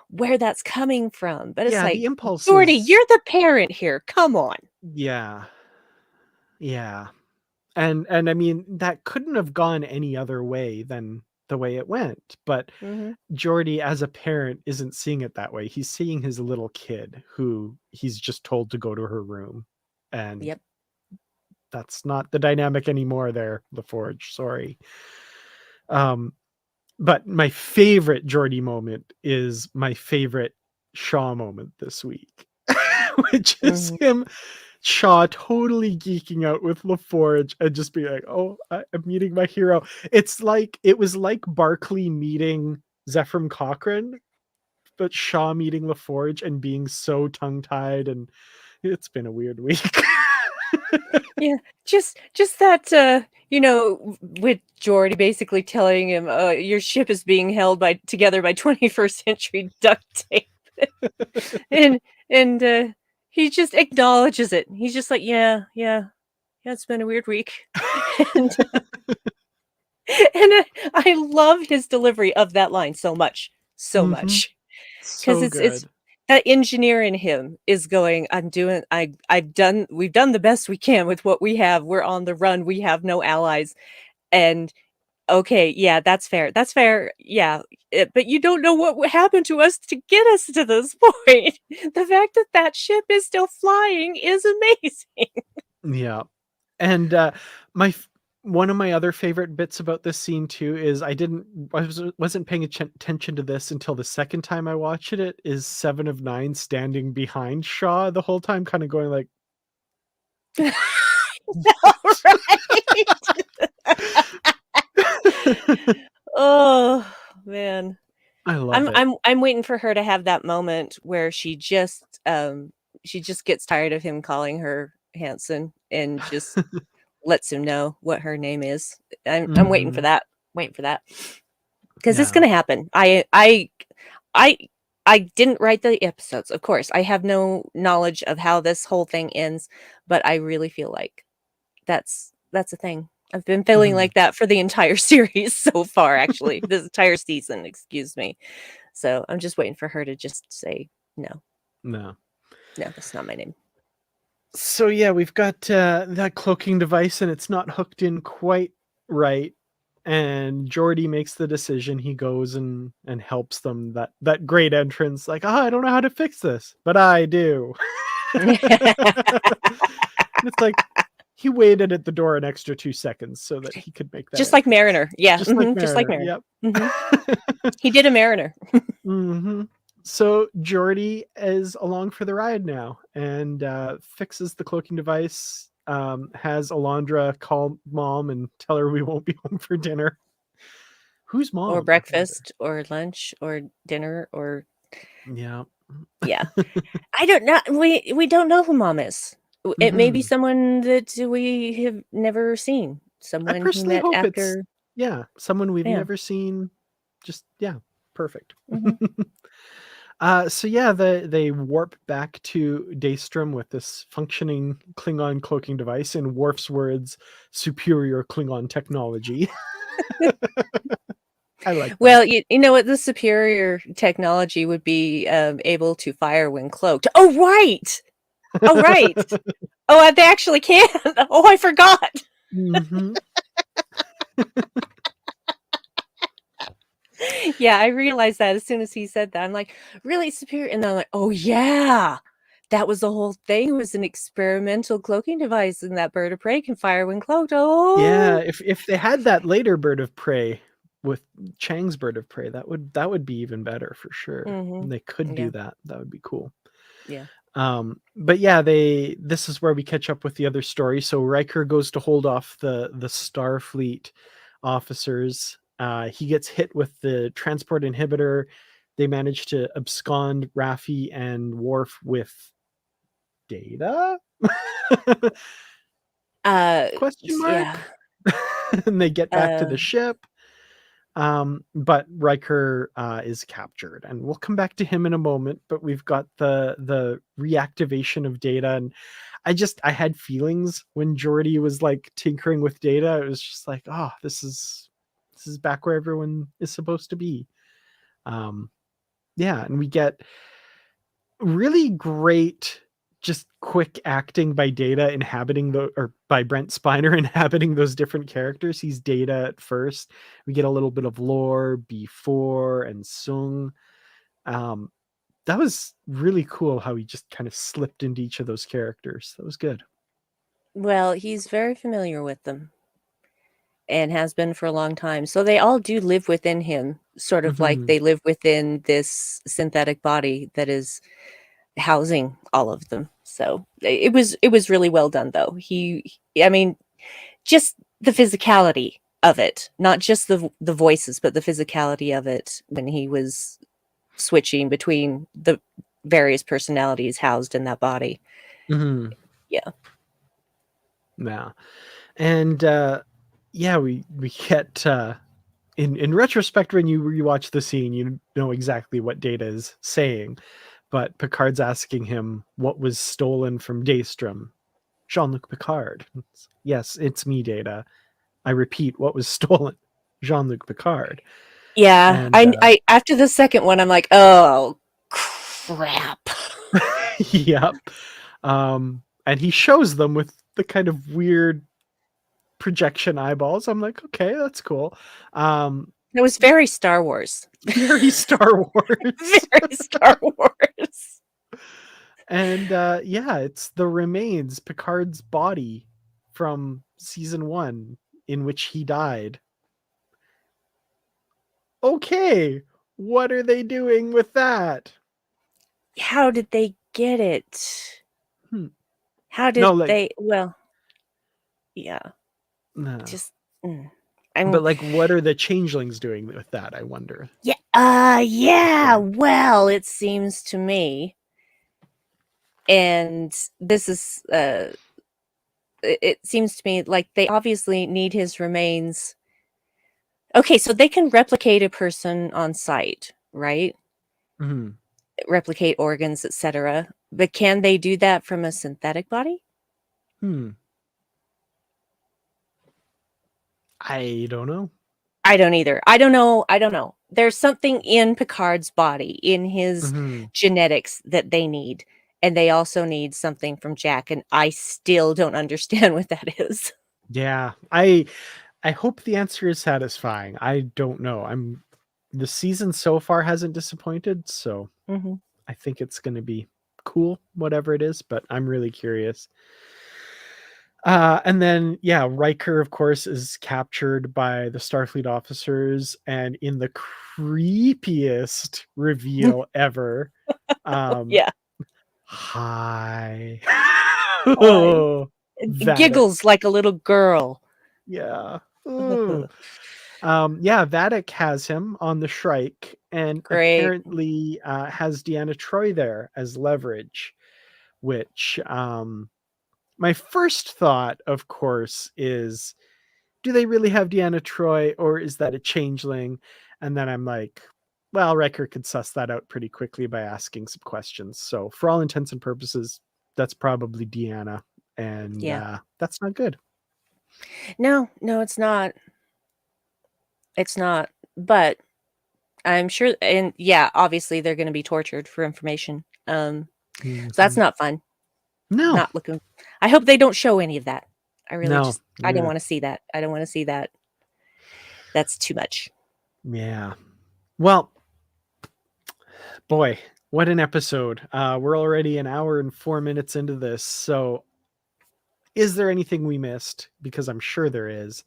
where that's coming from, but it's The like, impulse Geordi, is... you're the parent here. Come on. Yeah. And I mean, that couldn't have gone any other way than the way it went. But Geordi, as a parent, isn't seeing it that way. He's seeing his little kid who he's just told to go to her room. And that's not the dynamic anymore there, LaForge. Sorry. But my favorite Geordi moment is my favorite Shaw moment this week, which is him, Shaw, totally geeking out with LaForge and just being like, "Oh, I'm meeting my hero." It was like Barclay meeting Zephram Cochrane, but Shaw meeting LaForge and being so tongue-tied, and it's been a weird week. Yeah, just that, with Geordi basically telling him, your ship is being held together by 21st century duct tape. and he just acknowledges it. He's just like, yeah, it's been a weird week. and I love his delivery of that line so much. Because So it's good. that engineer in him is going, we've done the best we can with what we have. We're on the run. We have no allies. And okay, yeah, that's fair. Yeah. But you don't know what happened to us to get us to this point. The fact that ship is still flying is amazing. Yeah. And one of my other favorite bits about this scene too is I wasn't paying attention to this until the second time I watched it, is Seven of Nine standing behind Shaw the whole time, kind of going like, All right. Oh man. I love it. I'm waiting for her to have that moment where she just gets tired of him calling her Hanson and just lets him know what her name is. I'm waiting for that. Because it's gonna happen. I didn't write the episodes, of course. I have no knowledge of how this whole thing ends, but I really feel like that's a thing. I've been feeling like that for the entire series so far, actually. This entire season, excuse me. So I'm just waiting for her to just say, no, that's not my name. So yeah, we've got that cloaking device and it's not hooked in quite right. And Geordi makes the decision. He goes and helps them. That great entrance, like, I don't know how to fix this, but I do. It's like, he waited at the door an extra 2 seconds so that he could make that. Just like Mariner. Yeah. Just like Mariner. Yep. He did a Mariner. So Geordi is along for the ride now and fixes the cloaking device, has Alondra call mom and tell her we won't be home for dinner. Who's mom? Or breakfast or lunch or dinner or... Yeah. I don't know. We don't know who mom is. It may be someone that we have never seen. Someone who met after. Someone we've never seen. Just perfect. So they warp back to Daystrom with this functioning Klingon cloaking device, in Worf's words, superior Klingon technology. I like that. Well, you know what? The superior technology would be able to fire when cloaked. Oh, right. Oh, they actually can. Oh, I forgot. Yeah, I realized that as soon as he said that. I'm like, really superior? And then I'm like, oh yeah, That was the whole thing. It was an experimental cloaking device, and that bird of prey can fire when cloaked. Yeah, Oh, if they had that later bird of prey with Chang's bird of prey, that would be even better for sure. And they could do yeah, that. That would be cool. yeah. But yeah, this is where we catch up with the other story. So Riker goes to hold off the Starfleet officers. He gets hit with the transport inhibitor. They manage to abscond Raffi and Worf with data? Question Yeah. mark? And they get back to the ship. But Riker is captured, and we'll come back to him in a moment. But we've got the reactivation of Data, and I had feelings when Geordi was like tinkering with Data. It was just like, oh, this is back where everyone is supposed to be. Yeah, and we get really great, just quick acting by Data inhabiting or by Brent Spiner inhabiting those different characters. He's Data at first. We get a little bit of lore before and Sung. That was really cool how he just kind of slipped into each of those characters. That was good. Well, he's very familiar with them and has been for a long time. So they all do live within him, sort of like they live within this synthetic body that is housing all of them. So it was really well done, though. I mean, just the physicality of it, not just the voices, but the physicality of it when he was switching between the various personalities housed in that body. Mm-hmm. Yeah. Yeah. And yeah, we get in retrospect, when you rewatch the scene, you know exactly what Data is saying. But Picard's asking him what was stolen from Daystrom. Jean-Luc Picard. Yes, it's me, Data. I repeat, what was stolen? Jean-Luc Picard. Yeah. And I after the second one, I'm like, oh crap. yep. And he shows them with the kind of weird projection eyeballs. I'm like, okay, that's cool. It was very Star Wars. Very Star Wars. Very Star Wars. And yeah, it's the remains, Picard's body from season 1 in which he died. Okay, what are they doing with that? How did they get it? How No, did like, they? Well, yeah. no. Just. But like, what are the changelings doing with that? I wonder. Yeah. Yeah. Well, it seems to me, and this is. It seems to me like they obviously need his remains. Okay, so they can replicate a person on site, right? Mm-hmm. Replicate organs, etc. But can they do that from a synthetic body? I don't know. I don't either. I don't know. There's something in Picard's body, in his genetics that they need. And they also need something from Jack. And I still don't understand what that is. Yeah, I hope the answer is satisfying. I don't know. The season so far hasn't disappointed, so I think it's going to be cool, whatever it is, but I'm really curious. And then, yeah, Riker, of course, is captured by the Starfleet officers, and in the creepiest reveal ever, Yeah. hi. Oh, Vadic. giggles like a little girl. Yeah. Yeah, Vadic has him on the Shrike, and Great. apparently has Deanna Troi there as leverage, which my first thought, of course, is, do they really have Deanna Troi, or is that a changeling? And then I'm like, well, Riker could suss that out pretty quickly by asking some questions. So for all intents and purposes, that's probably Deanna, and that's not good. No, it's not. It's not. But I'm sure, and yeah, obviously they're going to be tortured for information. So that's not fun. No. Not looking. I hope they don't show any of that. I really No. I don't want to see that. I don't want to see that. That's too much. Yeah. Well, boy, What an episode. We're already an hour and 4 minutes into this. So is there anything we missed? Because I'm sure there is.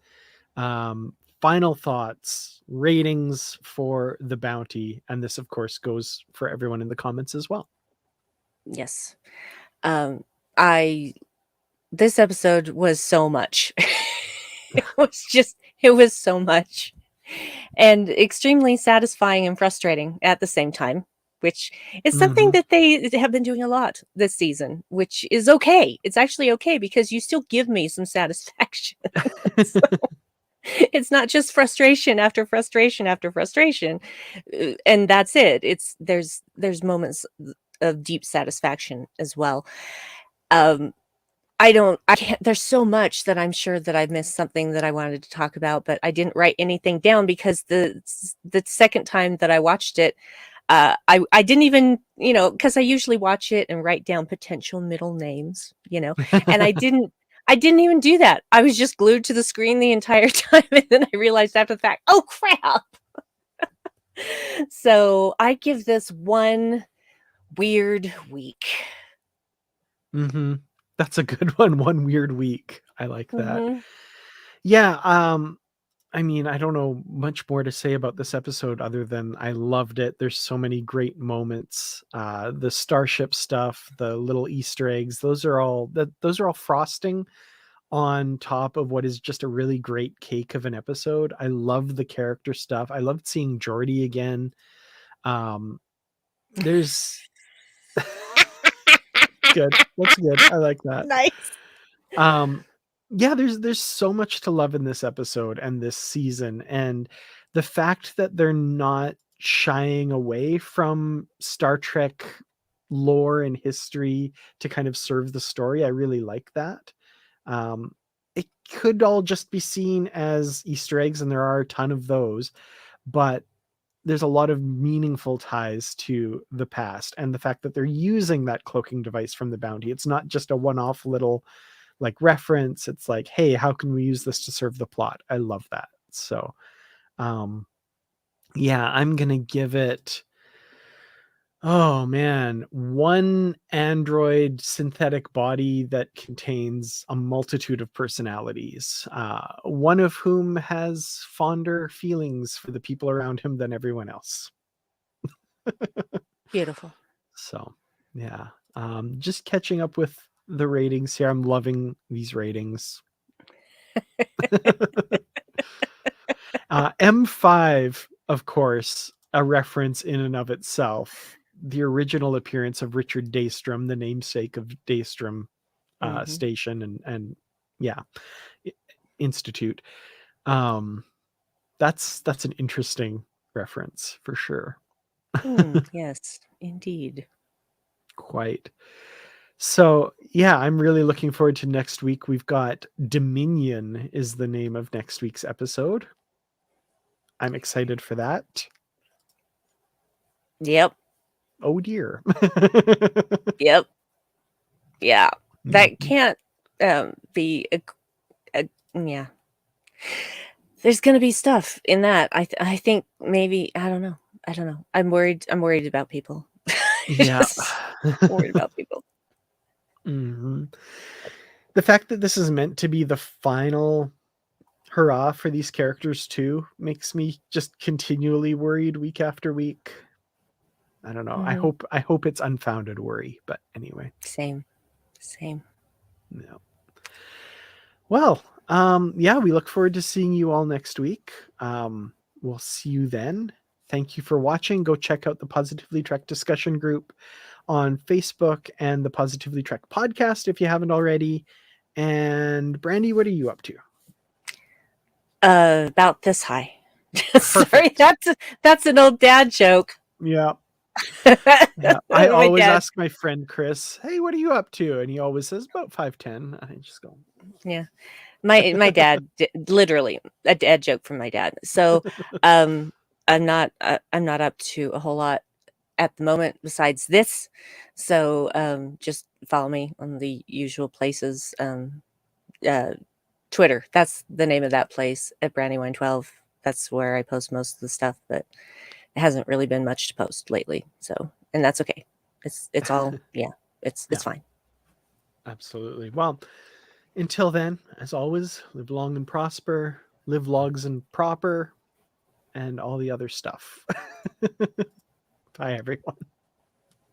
Final thoughts, ratings for the bounty. And this, of course, goes for everyone in the comments as well. Yes. This episode was so much. It was so much. And extremely satisfying and frustrating at the same time, which is something that they have been doing a lot this season, which is okay. It's actually okay because you still give me some satisfaction. So, it's not just frustration after frustration after frustration, and that's it. There's moments of deep satisfaction as well. I can't, there's so much that I'm sure that I've missed something that I wanted to talk about, but I didn't write anything down because the second time that I watched it, I didn't even, because I usually watch it and write down potential middle names, and I didn't even do that. I was just glued to the screen the entire time, and then I realized after the fact, oh crap. So I give this one weird week. That's a good one. One weird week. I like that. Mm-hmm. Yeah. I mean, I don't know much more to say about this episode other than I loved it. There's so many great moments. The starship stuff, the little Easter eggs, those are all frosting on top of what is just a really great cake of an episode. I love the character stuff. I loved seeing Geordi again. There's good. That's good. I like that. Nice. Yeah, there's so much to love in this episode and this season, and the fact that they're not shying away from Star Trek lore and history to kind of serve the story. I really like that. It could all just be seen as Easter eggs, and there are a ton of those, but there's a lot of meaningful ties to the past, and the fact that they're using that cloaking device from the bounty. It's not just a one-off little like reference. It's like, hey, how can we use this to serve the plot? I love that. So yeah, I'm gonna give it, oh man, one android synthetic body that contains a multitude of personalities, one of whom has fonder feelings for the people around him than everyone else. Beautiful. So yeah, just catching up with the ratings here. I'm loving these ratings. M5, of course, a reference in and of itself. The original appearance of Richard Daystrom, the namesake of Daystrom Station and yeah, Institute. That's an interesting reference for sure. Yes, indeed. Quite. So yeah, I'm really looking forward to next week. We've got Dominion is the name of next week's episode. I'm excited for that. Yep. Oh dear. Yep. Yeah. That can't be yeah. There's going to be stuff in that. I think maybe I don't know. I'm worried about people. Yeah. Worried about people. The fact that this is meant to be the final hurrah for these characters too makes me just continually worried week after week. I don't know. I hope it's unfounded worry, but anyway. Same. Yeah. Well, yeah, we look forward to seeing you all next week. We'll see you then. Thank you for watching. Go check out the Positively Trek discussion group on Facebook and the Positively Trek podcast if you haven't already. And Brandi, what are you up to? About this high. Sorry, that's an old dad joke. Yeah. Yeah. I always ask my friend Chris, hey, what are you up to? And he always says about 5'10". I just go, yeah. My dad, literally a dad joke from my dad. So I'm not up to a whole lot at the moment besides this. So just follow me on the usual places. Twitter, that's the name of that place, at Brandi112. That's where I post most of the stuff, but it hasn't really been much to post lately. So and that's okay. It's all it's Yeah. fine. Absolutely. Well, until then, as always, live long and prosper, live logs and proper, and all the other stuff. Bye, everyone.